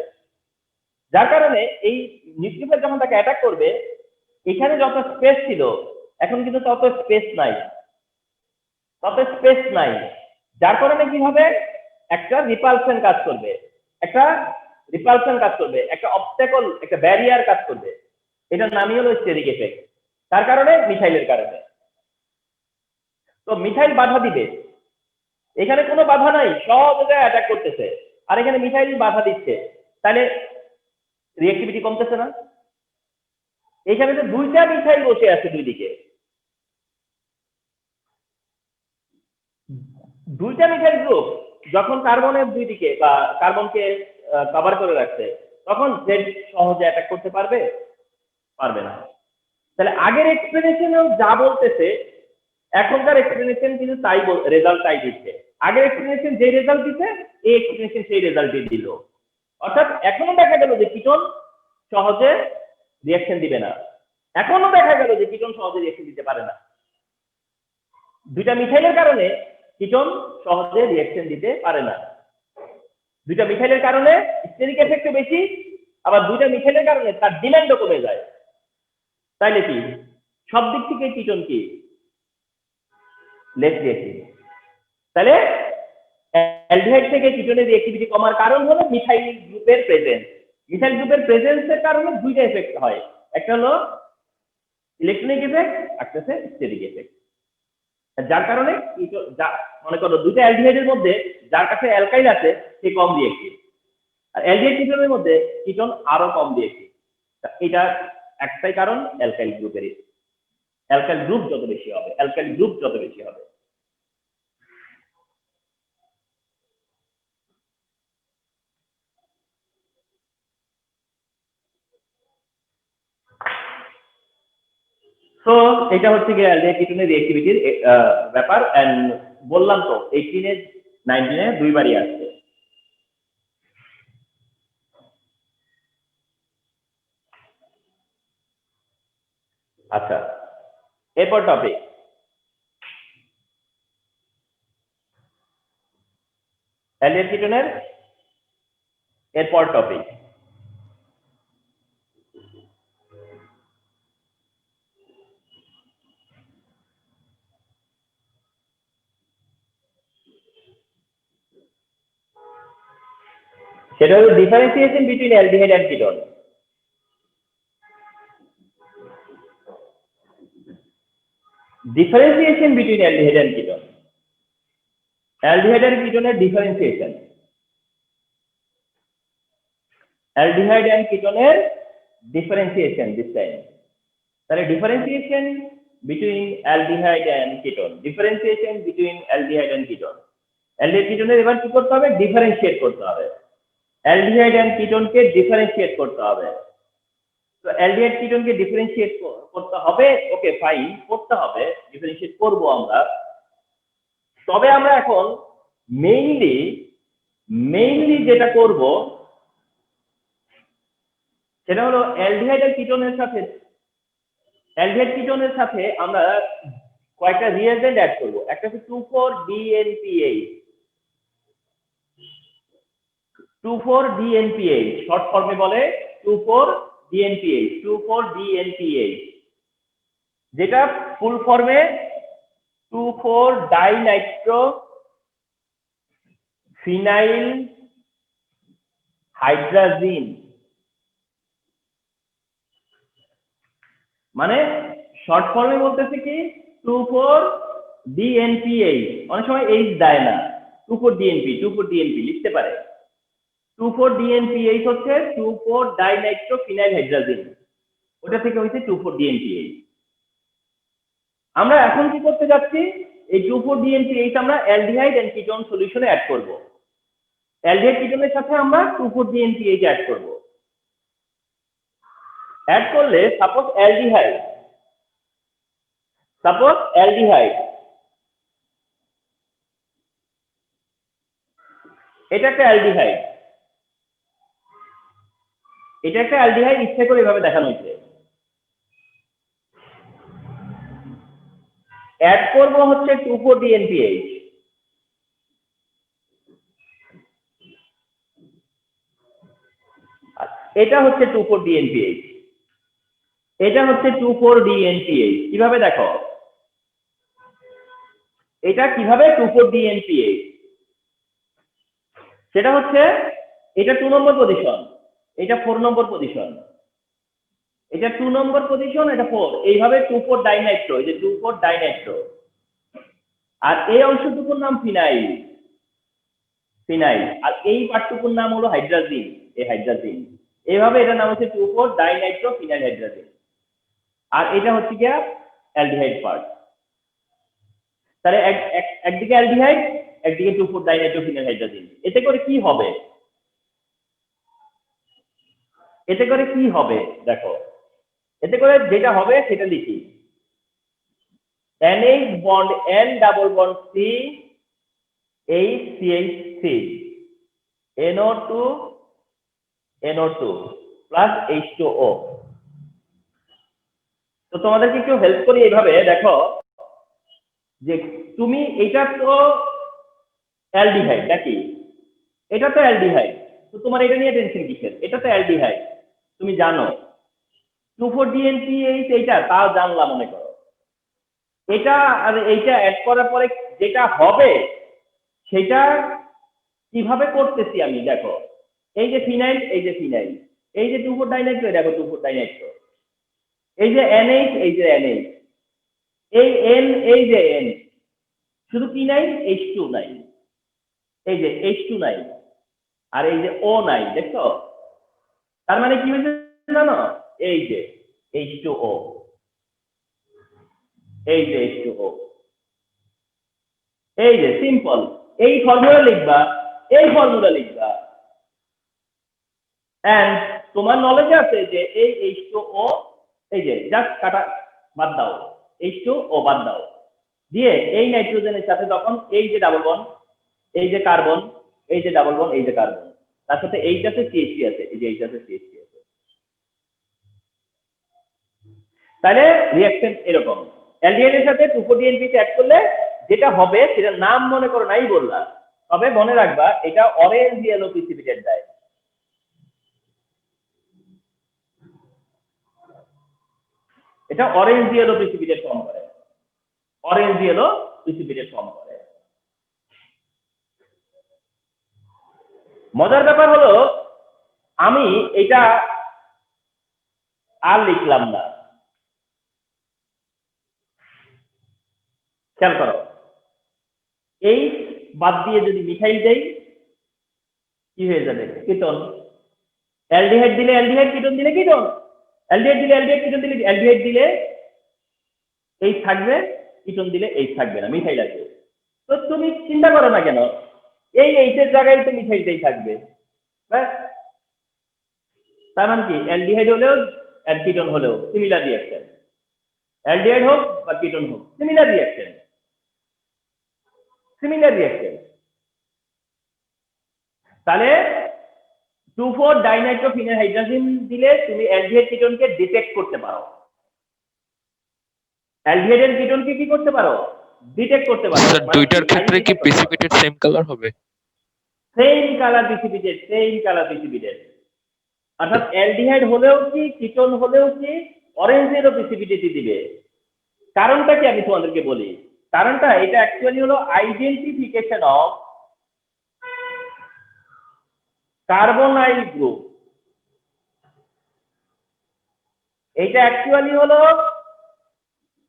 যার কারণে এই নিউক্লিওফাইল যখন তাকে অ্যাটাক করবে, এখানে যত স্পেস ছিল এখন কিন্তু তত স্পেস নাই, যার কারণে কি হবে? একটা রিপালশন কাজ করবে, একটা অবস্টাকল, একটা ব্যারিয়ার কাজ করবে। এটার নামই হলো স্টেরিক এফেক্ট। কার কারণে? মিথাইলের কারণে। তো মিথাইল বাধা দিবে, এখানে কোনো বাধা নাই, সব জায়গায় অ্যাটাক করতেছে, আর এখানে মিথাইল বাধা দিচ্ছে, তাহলে রিঅ্যাক্টিভিটি কমতেছে না? এখানে তো দুইটা মিথাইল বসে আছে দুই দিকে, দুইটা মিথাইল গ্রুপ যখন কার্বনের দুই দিকে বা কার্বনকে কভার করে রাখছে, তখন জেড সহজে অ্যাটাক করতে পারবে? পারবে না। তাহলে আগের এক্সপ্লেনেশনেও যা বলতেছে, এখনকার এক্সপ্লেনেশন কিন্তু তাই রেজাল্ট তাই দিচ্ছে। আগের এক্সপ্লেনেশন যে রেজাল্ট দিচ্ছে, এই এক্সপ্লেনেশন সেই রেজাল্টই দিল। অর্থাৎ এখনো দেখা গেল যে কিটোন সহজে রিঅ্যাকশন দিবে না, এখনো দেখা গেল যে কিটোন সহজে রিঅ্যাকশন দিতে পারে না। দুইটা মিথাইলের কারণে কিটোন সহজে রিঅ্যাকশন দিতে পারে না। দুইটা মিথাইলের কারণে স্টেরিক এফেক্টও বেশি, আবার দুইটা মিথাইলের কারণে তার ডিমান্ডও কমে যায়। তাইলে কি সব দিক থেকে কিটোন কি লেস রিঅ্যাক্টিভ। তাহলে অ্যালডিহাইড থেকে কিটোনের রিঅ্যাক্টিভিটি কমার কারণ হলো মিথাইল গ্রুপের প্রেজেন্স। মিথাইল গ্রুপের প্রেজেন্সের কারণে দুইটা এফেক্ট হয়, একটা হলো ইলেকট্রনিক এফেক্ট, একটা হচ্ছে স্টেরিক এফেক্ট। যার কারণে মনে করো দুইটা অ্যালডিহাইডের মধ্যে যার কাছে অ্যালকাইল আছে সে কম রিঅ্যাক্টিভ, আর অ্যালডিহাইড কিটোনের মধ্যে কিটোন আরো কম রিঅ্যাক্টিভ। এটা একটাই কারণ, অ্যালকাইল গ্রুপের। অ্যালকাইল গ্রুপ যত বেশি হবে, অ্যালকাইল গ্রুপ যত বেশি হবে। তো এটা হচ্ছে গিয়ে অ্যালডিহাইড কিটোনের রিঅ্যাক্টিভিটির ব্যাপার। এন্ড বললাম তো 18 19 দুইবারই আসছে। আচ্ছা, এরপর টপিক অ্যালডিহাইড কিটোনের এরপর টপিক সেটা হলো differentiation between aldehyde and ketone. Differentiation between aldehyde and ketone, aldehyde and কিটোনের ডিফারেন্সিয়েশন, অ্যালডিহাইড এন্ড কিটোনের ডিফারেন্সিয়েশন দিস টাইম। তাহলে differentiation between aldehyde and ketone, differentiation between aldehyde and ketone. Aldehyde কিটোনের এবার কি করতে হবে? ডিফারেন্সিয়েট করতে হবে, অ্যালডিহাইড এন্ড কিটোনকে ডিফারেন্সিয়েট করতে হবে। তো অ্যালডিহাইড কিটোনকে ডিফারেন্সিয়েট করতে হবে, ওকে ফাইন, করতে হবে, ডিফারেন্সিয়েট করব আমরা। তবে আমরা এখন মেইনলি যেটা করব সেটা হলো অ্যালডিহাইড আর কিটোনের সাথে, অ্যালডিহাইড কিটোনের সাথে আমরা কয়েকটা রিএজেন্ট অ্যাড করব। একটা হচ্ছে 2,4-DNPH, 2,4-DNPH শর্ট ফর্মে বলে 2,4-DNPH, 2,4-DNPH, যেটা ফুল ফর্মে 2,4-ডাইনাইট্রো ফিনাইল হাইড্রাজিন। মানে শর্ট ফর্মে বলতেছে কি 2,4-DNPH, অনেক সময় এইচ দেয় না, 2,4-DNP লিখতে পারে। 2,4-DNPH হচ্ছে 2,4-ডাইনাইট্রো ফিনাইল হাইড্রাজিন, ওটা থেকে হচ্ছে 2,4-DNPH। আমরা এখন কি করতে যাচ্ছি? এই 2,4-DNPH আমরা অ্যালডিহাইড এন্ড কিটোন সলিউশনে অ্যাড করব। অ্যালডিহাইড কিটোনের সাথে আমরা 2,4-DNPH অ্যাড করব। অ্যাড করলে সাপোজ অ্যালডিহাইড, এটা একটা অ্যালডিহাইড, এটা একটা অ্যালডিহাইড, ইচ্ছে করে এভাবে দেখানো হয়েছে। অ্যাড করব হচ্ছে 2,4-DNPH, এটা হচ্ছে 2,4-DNPH, এটা হচ্ছে 2,4-DNPH। কিভাবে দেখো এটা কিভাবে 2,4-DNPH? সেটা হচ্ছে এটা 2 নম্বর পজিশন, এটা 4 নম্বর পজিশন, এটা 2 নম্বর পজিশন, এটা 4, এইভাবে 2,4 ডাইনাইট্রো, এই যে 2,4 ডাইনাইট্রো। আর এই অংশটুকুর নাম ফিনাইল, ফিনাইল। আর এই পার্টটুকুর নাম হলো হাইড্রাজিন, এই হাইড্রাজিন। এইভাবে এটার নাম হচ্ছে 2,4 ডাইনাইট্রো ফিনাইল হাইড্রাজিন। আর এটা হচ্ছে কি অ্যালডিহাইড পার্ট। তাহলে একদিকে অ্যালডিহাইড, একদিকে 2,4 ডাইনাইট্রো ফিনাইল হাইড্রাজিন। এতে করে কি হবে? এতে করে কি হবে দেখো, এতে করে যেটা হবে সেটা লিখি। NH bond N double bond C HCH3 NO2 NO2 plus H2O। তো তোমাদেরকে একটু হেল্প করি এইভাবে, দেখো যে তুমি এটা তো অ্যালডিহাইড নাকি, এটা তো অ্যালডিহাইড, তো তোমার এটা নিয়ে টেনশন কিসের? এটা তো অ্যালডিহাইড, তুমি জানো 2,4-DNPH এইটা তাও জানলা মনে করো। এটা আর এইটা অ্যাড করার পরে যেটা হবে সেটা কিভাবে করতেছি আমি দেখো। এই যে ফিনাইল, এই যে ফিনাইল, এই যে 2,4 ডাইনাইট্রো, দেখো 2,4 ডাইনাইট্রো, এই যে NH, এই যে NH, এই N, এই যে N, শুধু কি নাই? H2 নাই, এই যে H2 নাই, আর এই যে O নাই, দেখছো? তার মানে কি হয়েছে জানো? এই যে H2O, এই যে H2O, এই যে সিম্পল। এই ফর্মুলা লিখবা, এই ফর্মুলা লিখবা, এন্ড তোমার নলেজে আছে যে এই H2O, এই যে জাস্ট কাটা বাদ দাও, H2O বাদ দাও, দিয়ে এই নাইট্রোজেনের সাথে তখন এই যে ডাবল বন্ড, এই যে কার্বন, এই যে ডাবল বন্ড, এই যে কার্বন, তার সাথে এইটাতে CH3 আছে, এই যে এইটাতে CH3 আছে। তাহলে রিঅ্যাকশন এরকম, অ্যালডিহাইড এর সাথে 2,4-DNPH অ্যাড করলে যেটা হবে সেটার নাম মনে করো নাই বললাম, তবে মনে রাখবা এটা অরেঞ্জ ইয়েলো প্রিসিপিটেট দেয়। এটা অরেঞ্জ ইয়েলো প্রিসিপিটেট ফর্ম করে, অরেঞ্জ ইয়েলো প্রিসিপিটেট ফর্ম করে। মজার ব্যাপার হলো আমি এটা আর লিখলাম না, খেয়াল করো, এই বাদ দিয়ে যদি মিথাইল দেই কি হয়ে যাবে? কিটোন। অ্যালডিহাইড দিলে অ্যালডিহাইড, কিটোন দিলে কিটোন, অ্যালডিহাইড দিলে অ্যালডিহাইড, কিটোন দিলে অ্যালডিহাইড দিলে এই থাকবে, কিটোন দিলে এই থাকবে না, মিথাইল আসবে। তো তুমি চিন্তা করো না কেন, এই এইটের জায়গায় তো মিথাইলটাই থাকবে, ব্যাস। তার মানে কি অ্যালডিহাইড হলেও আর কিটোন হলেও সিমিলার রিঅ্যাকশন, অ্যালডিহাইড হোক বা কিটোন হোক সিমিলার রিঅ্যাকশন, সিমিলার রিঅ্যাকশন। তাহলে 2,4 ডাইনাইট্রো ফিনাইল হাইড্রাজিন দিলে তুমি অ্যালডিহাইড কিটোনকে ডিটেক্ট করতে পারো, অ্যালডিহাইড এর কিটোনকে কি করতে পারো? ডিটেক্ট করতে পারো। স্যার দুইটার ক্ষেত্রে কি প্রিসিপিটেট সেম কালার হবে? Same colour precipitate, same colour precipitate. অর্থাৎ অ্যালডিহাইড হলেও কি কিটোন হলেও কি অরেঞ্জেরও প্রিসিপিটেটই দিবে। কারণটা কি আমি তোমাদেরকে বলি, কারণটা এটা অ্যাকচুয়ালি হলো আইডেন্টিফিকেশন অফ কার্বনাইল গ্রুপ। এটা অ্যাকচুয়ালি হলো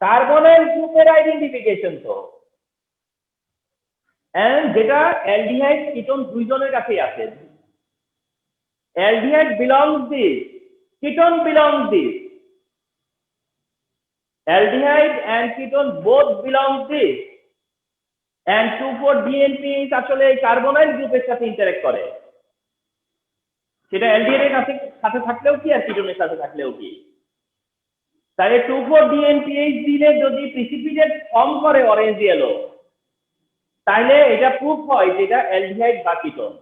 কার্বনাইল গ্রুপের আইডেন্টিফিকেশন। তো এন্ড যেটা অ্যালডিহাইড কিটোন দুইজনের কাছেই আছে, aldehyde belongs this, ketone belongs this, aldehyde and ketone both belong this, and 2,4-DNPH আসলে এই কার্বনাইল গ্রুপের সাথে ইন্টারঅ্যাক্ট করে, সেটা অ্যালডিহাইড এর সাথে থাকলেও কি আর কিটোনের সাথে থাকলেও কি। তাহলে 2,4-DNPH দিলে যদি প্রিসিপিটেট ফর্ম করে অরেঞ্জ ইয়েলো, তাহলে এটা প্রুফ হয় যে এটা অ্যালডিহাইড বা কিটোন।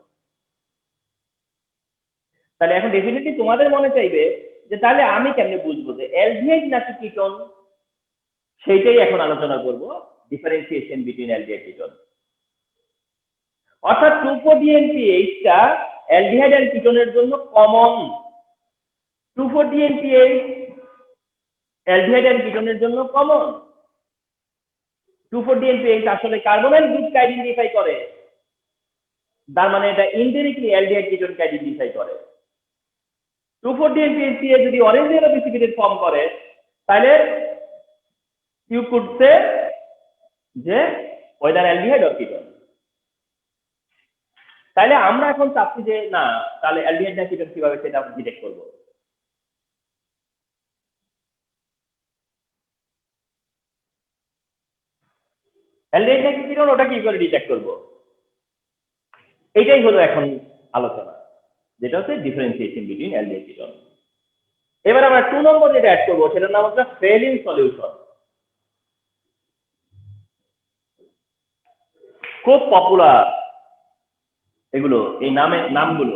তাহলে এখন ডেফিনেটলি তোমাদের মনে চাইবে যে তাহলে আমি কেমনে বুঝবো যে অ্যালডিহাইড নাকি কিটোন? সেইটাই এখন আলোচনা করব, ডিফারেন্সিয়েশন বিটুইন অ্যালডিহাইড কিটোন। অর্থাৎ 2,4-DNPH-টা অ্যালডিহাইড এন্ড কিটোনের জন্য কমন, 2,4-DNPH অ্যালডিহাইড এন্ড কিটোনের জন্য কমন। 2,4-DNPH আসলে কার্বনাইল গ্রুপকে আইডেন্টিফাই করে, তার মানে এটা ইনডিরেক্টলি অ্যালডিহাইড কিটোনকে আইডেন্টিফাই করে। 2,4-DNPHCA যদি অরেঞ্জ ইয়েলো প্রিসিপিটেট ফর্ম করে তাহলে ইউ কুড সে যে ওয়েদার অ্যালডিহাইড অর কিটোন। তাহলে আমরা এখন চাচ্ছি যে না তাহলে অ্যালডিহাইড না কিটোন কিভাবে সেটা ডিটেক্ট করব। অ্যালডিহাইড না কিটোন ওটা কি করে ডিটেক্ট করব, এইটাই হলো এখন আলোচনা, যেটা হচ্ছে ডিফারেন্সিয়েশন বিটুইন অ্যালডিহাইড কিটোন। এবার আমরা 2 নম্বর যেটা অ্যাড করবো সেটার নাম হচ্ছে ফেলিন সলিউশন। খুব পপুলার এগুলো, এই নামগুলো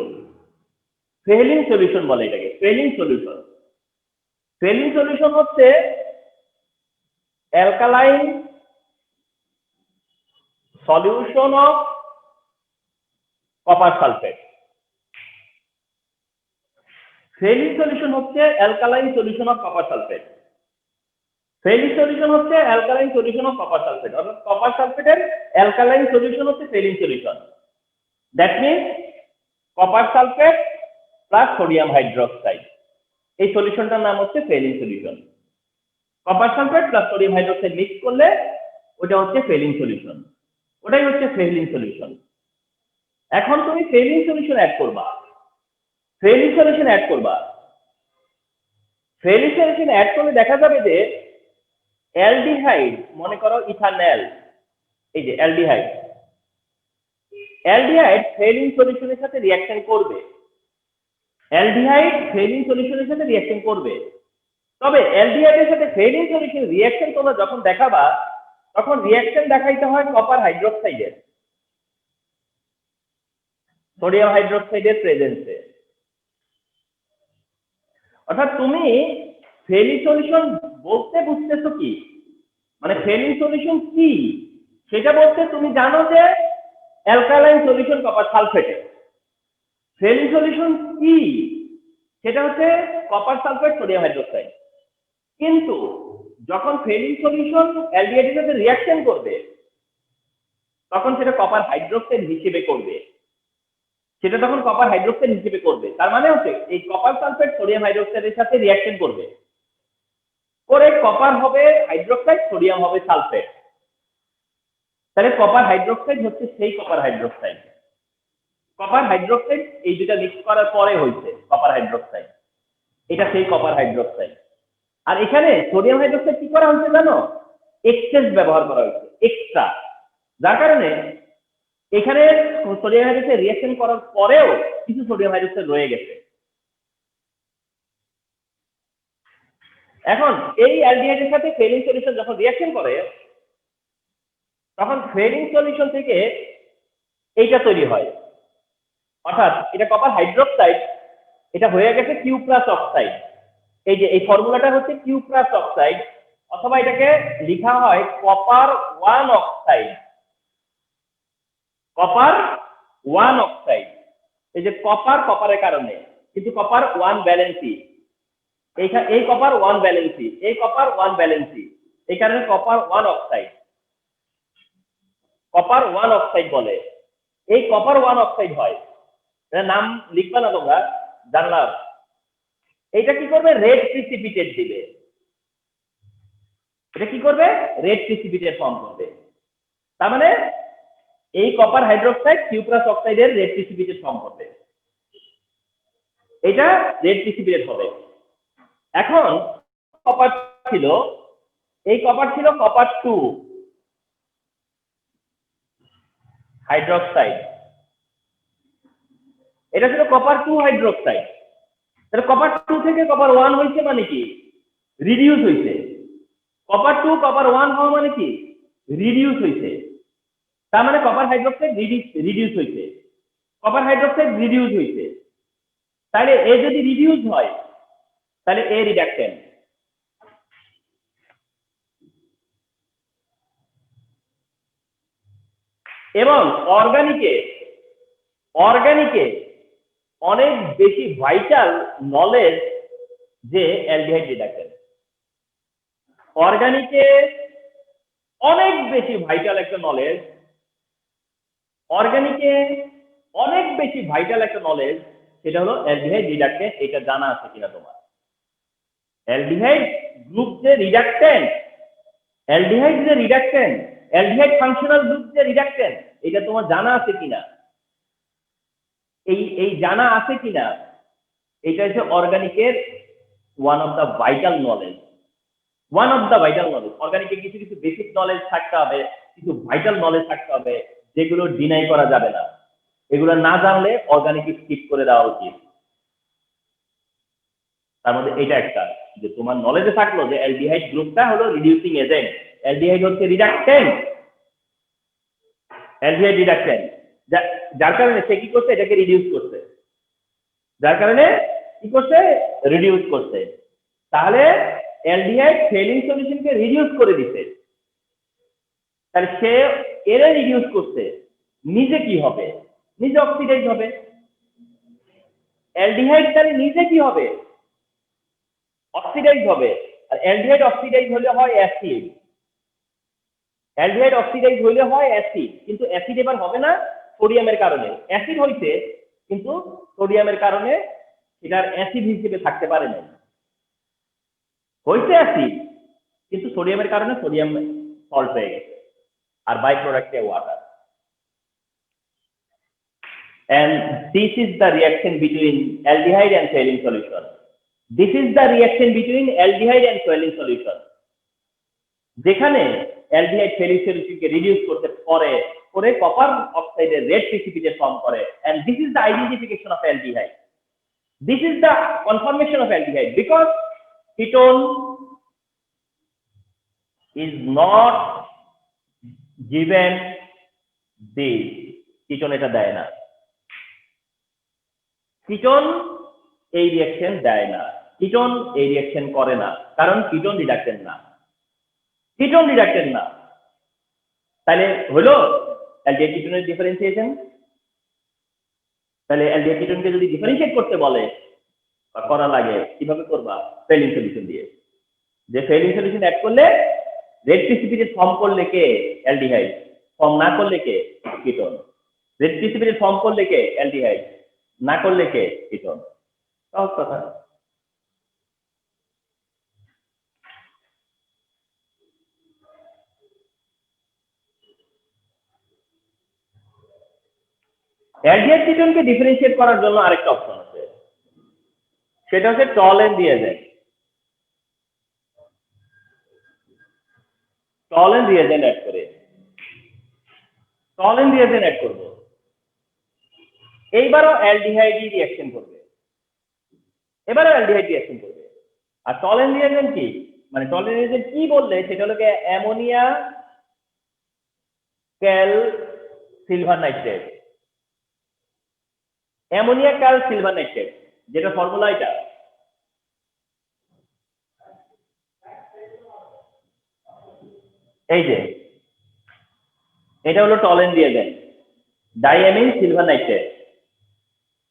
ফেলিন সলিউশন বলে এটাকে, ফেলিন সলিউশন। ফেলিন সলিউশন হচ্ছে alkaline solution of copper sulphate. Fehling solution হচ্ছে alkaline solution of copper sulphate. Fehling solution হচ্ছে alkaline solution of copper sulphate, অর্থাৎ কপার সালফেটের অ্যালকালাইন সলিউশন হচ্ছে Fehling solution. That means copper sulphate plus sodium hydroxide, এই সলিউশনটার নাম হচ্ছে Fehling solution. Copper sulphate plus sodium hydroxide mix করলে ওটা হচ্ছে ফেলিন সলিউশন, ওটাই হচ্ছে ফেলিন সলিউশন। এখন তুমি ফেলিন সলিউশন অ্যাড করবা, ফেলিন সলিউশন অ্যাড করবা, ফেলিন সলিউশন অ্যাড করলে দেখা যাবে যে অ্যালডিহাইড, মনে করো ইথানল, এই যে অ্যালডিহাইড, অ্যালডিহাইড ফেলিন সলিউশনের সাথে রিঅ্যাকশন করবে, অ্যালডিহাইড ফেলিন সলিউশনের সাথে রিঅ্যাকশন করবে। তবে অ্যালডিহাইডের সাথে ফেলিন সলিউশন রিঅ্যাকশন তোমরা যখন দেখাবা তখন রিঅ্যাকশন দেখাইতে হয় কপার হাইড্রোক্সাইডের, সোডিয়াম হাইড্রোক্সাইডের প্রেজেন্সে। অর্থাৎ তুমি ফেলিন সলিউশন বলতে বুঝতেছো কি, মানে ফেলিন সলিউশন কি সেটা বলতে তুমি জানো যে অ্যালকালাইন সলিউশন কপার সালফেটে। ফেলিন সলিউশন কি সেটা হচ্ছে কপার সালফেট সোডিয়াম হাইড্রোক্সাইড। কিন্তু যখন ফেলিন সলিউশন অ্যালডিহাইডের সাথে রিঅ্যাকশন করবে তখন সেটা কপার হাইড্রোক্সাইড হিসেবে করবে, সেটা তখন কপার হাইড্রোক্সাইড হিসেবে করবে। তার মানে হচ্ছে এই কপার সালফেট সোডিয়াম হাইড্রোক্সাইডের সাথে রিঅ্যাকশন করবে, করে কপার হবে হাইড্রোক্সাইড, সোডিয়াম হবে সালফেট। তাহলে কপার হাইড্রোক্সাইড হচ্ছে সেই কপার হাইড্রোক্সাইড। কপার হাইড্রোক্সাইড এই দুটা মিক্স করার পরে হয়েছে কপার হাইড্রোক্সাইড, এটা সেই কপার হাইড্রোক্সাইড। আর এখানে সোডিয়াম হাইড্রোক্সাইড কি করা হয়েছে জানো, এক্সচেঞ্জ ব্যবহার করা হয়েছে, এক্সট্রা, যার কারণে এখানে সোডিয়াম হাইড্রোক্সাইড রিঅ্যাকশন করার পরেও কিছু সোডিয়াম হাইড্রোক্সাইড রয়ে গেছে। এখন এই অ্যালডিহাইডের সাথে ফেলিন সলিউশন যখন রিঅ্যাকশন করে তখন ফেলিন সলিউশন থেকে এইটা তৈরি হয়, অর্থাৎ এটা কপার হাইড্রোক্সাইড, এটা হয়ে গেছে কিউ প্লাস অক্সাইড। এই যে এই ফর্মুলাটা হচ্ছে কিউ প্লাস অক্সাইড, অথবা এটাকে লেখা হয় কপার 1 অক্সাইড, কপার 1 অক্সাইড। এই যে কপার, কপারের কারণে, কিন্তু কপার 1 ভ্যালেন্সি, এই কপার 1 ভ্যালেন্সি, এই কপার 1 ভ্যালেন্সি, এই কারণে কপার 1 অক্সাইড, কপার 1 অক্সাইড বলে। এই কপার 1 অক্সাইড হয়, এর নাম লিখবা না তোমরা, জানলাম। এটা কি করবে, রেড প্রিসিপিটেট দিবে, এটা কি করবে, রেড প্রিসিপিটেট ফর্ম করবে। তার মানে এই কপার হাইড্রোক্সাইড কিউ প্লাস অক্সাইডের রেড প্রিসিপিটেট ফর্ম করবে, এটা রেড প্রিসিপিটেট হবে। এখন কপার ছিল, এই কপার ছিল কপার 2 হাইড্রোক্সাইড, এটা ছিল কপার 2 হাইড্রোক্সাইড। তাহলে কপার 2 থেকে কপার 1 হয়েছে মানে কি, রিডিউস হয়েছে। কপার 2 কপার 1 হওয়া মানে কি, রিডিউস হয়েছে। তার মানে কপার হাইড্রোক্সাইড রিডিউস হয়েছে, কপার হাইড্রোক্সাইড রিডিউস হয়েছে। তাহলে এ যদি রিডিউস হয় তাহলে এ রিডাকটেন্ট। এবং অর্গানিকে অনেক বেশি ভাইটাল নলেজ যে অ্যালডিহাইড রিডাকটেন্ট, অর্গানিকে অনেক বেশি ভাইটাল একটা নলেজ, অর্গানিকে অনেক বেশি ভাইটাল একটা নলেজ সেটা হলো অ্যালডিহাইড রিডাকটেন্ট। এটা জানা আছে কিনা তোমার? অ্যালডিহাইড গ্রুপ যে রিডাকটেন্ট, অ্যালডিহাইড যে রিডাকটেন্ট, অ্যালডিহাইড ফাংশনাল গ্রুপ যে রিডাকটেন্ট, এটা তোমার জানা আছে কিনা? এই জানা আছে কিনা এটা হচ্ছে অর্গানিকের one of the vital knowledge. One of the vital knowledge. অর্গানিকে কিছু কিছু বেসিক নলেজ থাকতে হবে, কিছু ভাইটাল নলেজ থাকতে হবে, যেগুলো ডিনাই করা যাবে না। এগুলো না জানলে অর্গানিক স্কিপ করে দেওয়া উচিত। তার মধ্যে এটা একটা, যে তোমার নলেজে থাকলো যে অ্যালডিহাইড গ্রুপটা হলো রিডিউসিং এজেন্ট, অ্যালডিহাইড হচ্ছে রিডাকটেন্ট, অ্যালডিহাইড রিডাকটেন্ট, যার কারণে সে কি করছে, এটাকে রিডিউস করছে, যার কারণে কি করছে, রিডিউস করছে। তাহলে অ্যালডিহাইড ফেলিং সলিউশনকে রিডিউস করে দিছে, তাহলে সে এর রিডিউস করছে, নিজে কি হবে? নিজে অক্সিডাইজ হবে। অ্যালডিহাইড তাহলে নিজে কি হবে? অক্সিডাইজ হবে। আর অ্যালডিহাইড অক্সিডাইজ হলে হয় অ্যাসিড, অ্যালডিহাইড অক্সিডাইজ হলে হয় অ্যাসিড, কিন্তু অ্যাসিড এবার হবে না সোডিয়ামের কারণে। অ্যাসিড হইছে কিন্তু সোডিয়ামের কারণে এটার অ্যাসিড হিসেবে থাকতে পারে না। হইছে অ্যাসিড কিন্তু সোডিয়ামের কারণে সোডিয়াম সল্ট হয়ে গেছে, আর বাই প্রোডাক্টে water. And this is the reaction between aldehyde and saline solution. This is the reaction between aldehyde and saline solution. যেখানে aldehyde saline solution কে রিডিউস করতে করে কপার অক্সাইডের রেড প্রিসিপিটেট ফর্ম করে, and this is the identification of aldehyde. This is the conformation of aldehyde because ketone is not given this. ketone এটা দেয় না, কিটোন এই রিঅ্যাকশন দেয় না, কিটোন এই রিঅ্যাকশন করে না, কারণ কিটোন রিডাকটেন্ট না, কিটোন রিডাকটেন্ট না। তাহলে হলো অ্যালডিহাইড কিটোনের ডিফারেন্সিয়েশন। তাহলে অ্যালডিহাইড কিটোনকে যদি ডিফারেন্সিয়েট করতে বলে বা করা লাগে, কিভাবে করবা? ফেলিং সলিউশন দিয়ে। যে ফেলিং সলিউশন অ্যাড করলে রেড প্রিসিপিটেট ফর্ম করলে কে? অ্যালডিহাইড। ফর্ম না করলে কে? কিটোন। রেড প্রিসিপিটেট ফর্ম করলে কে? অ্যালডিহাইড। না করলে কে? কিটোন। সহজ কথা। অ্যালডিহাইড কিটোনকে ডিফারেন্সিয়েট করার জন্য আরেকটা অপশন আছে, সেটা হচ্ছে Tollens reagent. Tollens reagent add করে, টলেন রিয়েজেন্ট অ্যাড করব, এইবারও অ্যালডিহাইড রিঅ্যাকশন করবে, এবারও অ্যালডিহাইড রিঅ্যাকশন করবে। আর টলেন রিয়েজেন্ট কি, মানে টলেন রিয়েজেন্ট কি বললে সেটা হলো ammoniacal silver nitrate, ammoniacal silver nitrate, যেটা ফর্মুলা এটা। এই যে এটা হলো Tollen reagent, diammine silver nitrate,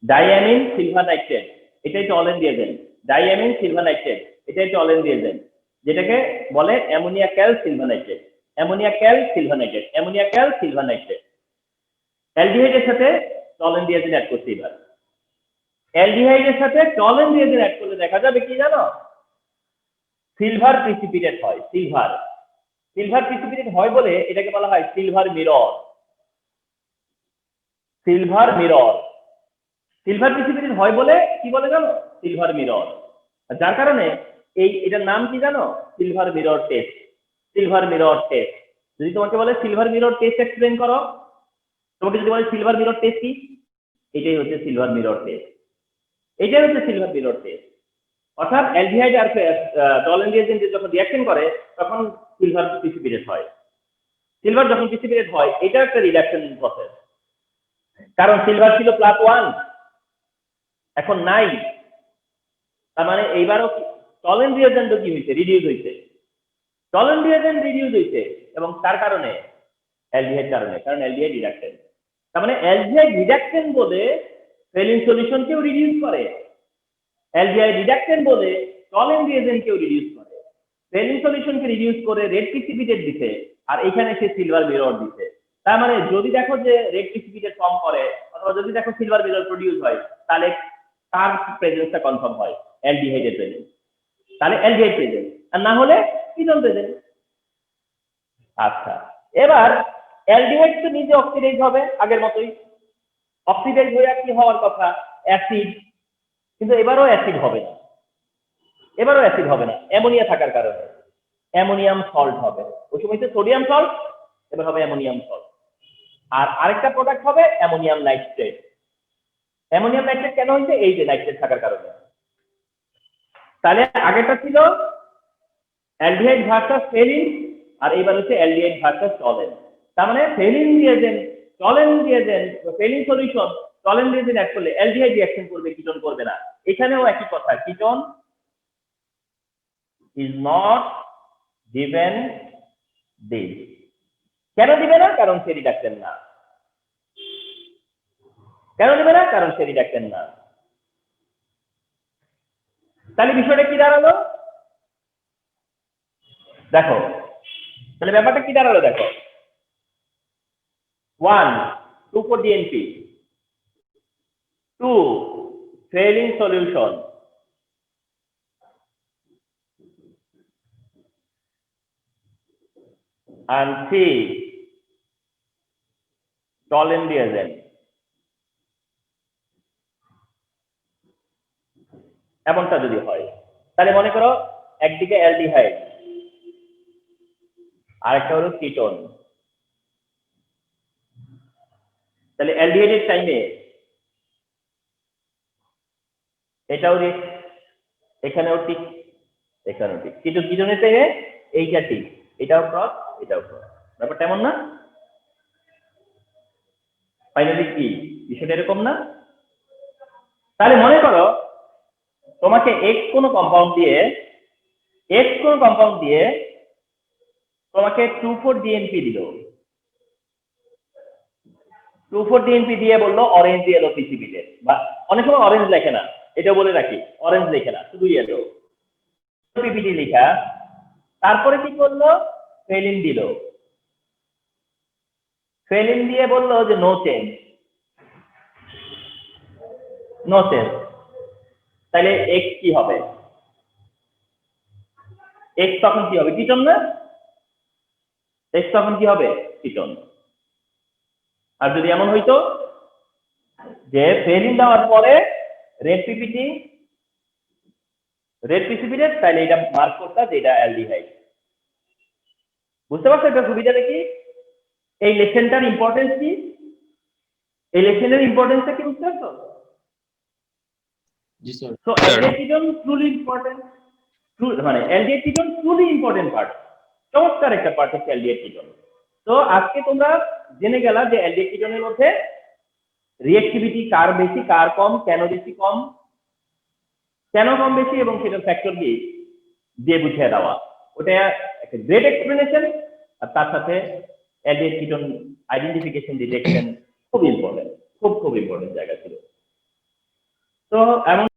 diammine silver nitrate, এটাই Tollen reagent. Diammine silver nitrate এটাই টলেন রিয়েজেন্ট, যেটাকে বলে ammoniacal silver nitrate, ammoniacal silver nitrate, ammoniacal silver nitrate. অ্যালডিহাইডের সাথে টলেন রিয়েজেন্ট অ্যাড করতে, এবার অ্যালডিহাইডের সাথে টলেন রিয়েজেন্ট অ্যাড করলে দেখা যাবে কি জানো? সিলভার প্রিসিপিটেট হয়। সিলভার সিলভার প্রিসিপিটেট হয় বলে এটাকে বলা হয় silver mirror. Silver mirror, silver precipitate হয় বলে কি বলে জানো? Silver mirror. যার কারণে এটার নাম কি জানো? Silver mirror test. Silver mirror test. যদি তোমাকে বলে সিলভার মিরর টেস্ট এক্সপ্লেইন করো, তোমাকে যদি বলে সিলভার মিরর টেস্ট কি, এটাই হচ্ছে সিলভার মিরর টেস্ট, এটাই হচ্ছে সিলভার মিরর টেস্ট। অর্থাৎ অ্যালডিহাইড আর টলেন রিয়েজেন্ট যখন রিঅ্যাকশন করে তখন সিলভার প্রিসিপিটেট হয়। সিলভার যখন প্রিসিপিটেট হয় এটা একটা রিডাকশন প্রসেস, কারণ সিলভার ছিল +1, এখন নাই। তার মানে এইবারও টলেন রিয়েজেন্ট কি হয়েছে? রিডিউস হয়েছে। টলেন রিয়েজেন্ট রিডিউস হয়েছে এবং তার কারণে অ্যালডিহাইড কারণে, কারণ অ্যালডিহাইড রিডাকটেন্ট। তার মানে অ্যালডিহাইড রিডাকটেন্ট বলে ফেলিন সলিউশনকেও রিডিউস করে, অ্যালডিহাইড রিডাকটেন্ট বলে টলেন রিয়েজেন্টকেও রিডিউস করে। ফেলিন সলিউশনকে রিডিউস করে রেড প্রিসিপিটেট দিতে, আর এখানে সে সিলভার মিরর দিতে। তার মানে যদি দেখো যে রেড প্রিসিপিটেট ফর্ম করে অথবা যদি দেখো সিলভার মিরর প্রডিউস হয়, তাহলে তার প্রেজেন্সটা কনফার্ম হয় অ্যালডিহাইডের প্রেজেন্স, তাহলে অ্যালডিহাইড প্রেজেন্স, আর না হলে কিটোন প্রেজেন্স। আচ্ছা, এবার অ্যালডিহাইড তো নিজে অক্সিডাইজ হবে আগের মতোই, অক্সিডাইজ হয়ে কি হওয়ার কথা, অ্যাসিড, কিন্তু এবারও অ্যাসিড হবে না, এবারও অ্যাসিড হবে না অ্যামোনিয়া থাকার কারণে, অ্যামোনিয়াম সল্ট হবে। ওই সময় তো সোডিয়াম সল্ট, এবার হবে অ্যামোনিয়াম সল্ট। আর আরেকটা প্রোডাক্ট হবে অ্যামোনিয়াম নাইট্রেট। অ্যামোনিয়াম নাইট্রেট কেন হয়েছে? এই যে নাইট্রেট থাকার কারণে। তাহলে আগেরটা ছিল অ্যালডিহাইড ভার্সাস ফেলিন, আর এইবার হচ্ছে অ্যালডিহাইড ভার্সাস টলেন। তার মানে ফেলিন দিয়ে দেন, টলেন দিয়ে দেন, ফেলিন সলিউশন টলেন দিয়ে দেন অ্যাড করলে অ্যালডিহাইড রিঅ্যাকশন করবে, কিটোন করবে না। এখানেও একই কথা, ketone is not given this. কেন দিবে না? কারণ সে রিডাক্টেন্ট না। কেন দিবে না? কারণ সে রিডাক্টেন্ট না। তাহলে বিষয়টা কি দাঁড়ালো দেখো, তাহলে ব্যাপারটা কি দাঁড়ালো দেখো, 1 2,4-DNP, 2 Fehling solution, and 3 Tollen reagent. এমনটা যদি হয় তাহলে মনে করো একদিকে অ্যালডিহাইড, আরেকটা হলো কিটোন, তাহলে অ্যালডিহাইডের টাইমে এটাও ঠিক, এখানেও ঠিক, এখানেও ঠিক, কিন্তু কিটোনের টাইমে এইটা ঠিক, এটাও ক্রস, এটাও ক্রস। ব্যাপারটা এমন না? ফাইনালি কি বিষয়টা এরকম না? তাহলে মনে করো তোমাকে এক্স কোনো কম্পাউন্ড দিয়ে তোমাকে 2,4-DNP দিল, 2,4-DNP দিয়ে বললো অরেঞ্জ ইয়েলো প্রিসিপিটেট, বা অনেক সময় অরেঞ্জ লেখে না, এটা বলে রাখি, অরেঞ্জ লেখে না, শুধু ইয়েলো পিপিটি লেখা। তারপরে কি করলো? ফেলিন দিল, ফেলিন দিয়ে বললো যে নো চেঞ্জ, নো চেঞ্জ। তাহলে এক্স কি হবে? এক্স তখন কি হবে? কিটোন না? এক্স তখন কি হবে? কিটোন। আর যদি এমন হইতো যে ফেলিন দেওয়ার পরে রেড প্রিসিপিটেট, তাহলে এটা মার্ক করতে যে এটা অ্যালডিহাইড। বুঝতে পারছো এটা সুবিধাটা কি? এই লেসনটার ইম্পর্টেন্স কি? এই লেসনের ইম্পর্টেন্সটা কি বুঝতে পারছো? জি sir. So aldehyde ketone truly important, মানে aldehyde ketone truly important part, চমৎকার একটা পার্ট হচ্ছে অ্যালডিহাইড কিটোন। তো আজকে তোমরা জেনে গেলা যে অ্যালডিহাইড কিটোনের মধ্যে রিঅ্যাক্টিভিটি কার বেশি কার কম, কেন বেশি কম, কেন কম বেশি, এবং সেটার ফ্যাক্টর কি দিয়ে বুঝিয়ে দেওয়া। ওটা একটা গ্রেট এক্সপ্লেনেশন। আর তার সাথে অ্যালডিহাইড কিটোন আইডেন্টিফিকেশন, ডিটেকশন খুব ইম্পর্টেন্ট, খুব ইম্পর্টেন্ট জায়গা ছিল। তো এমন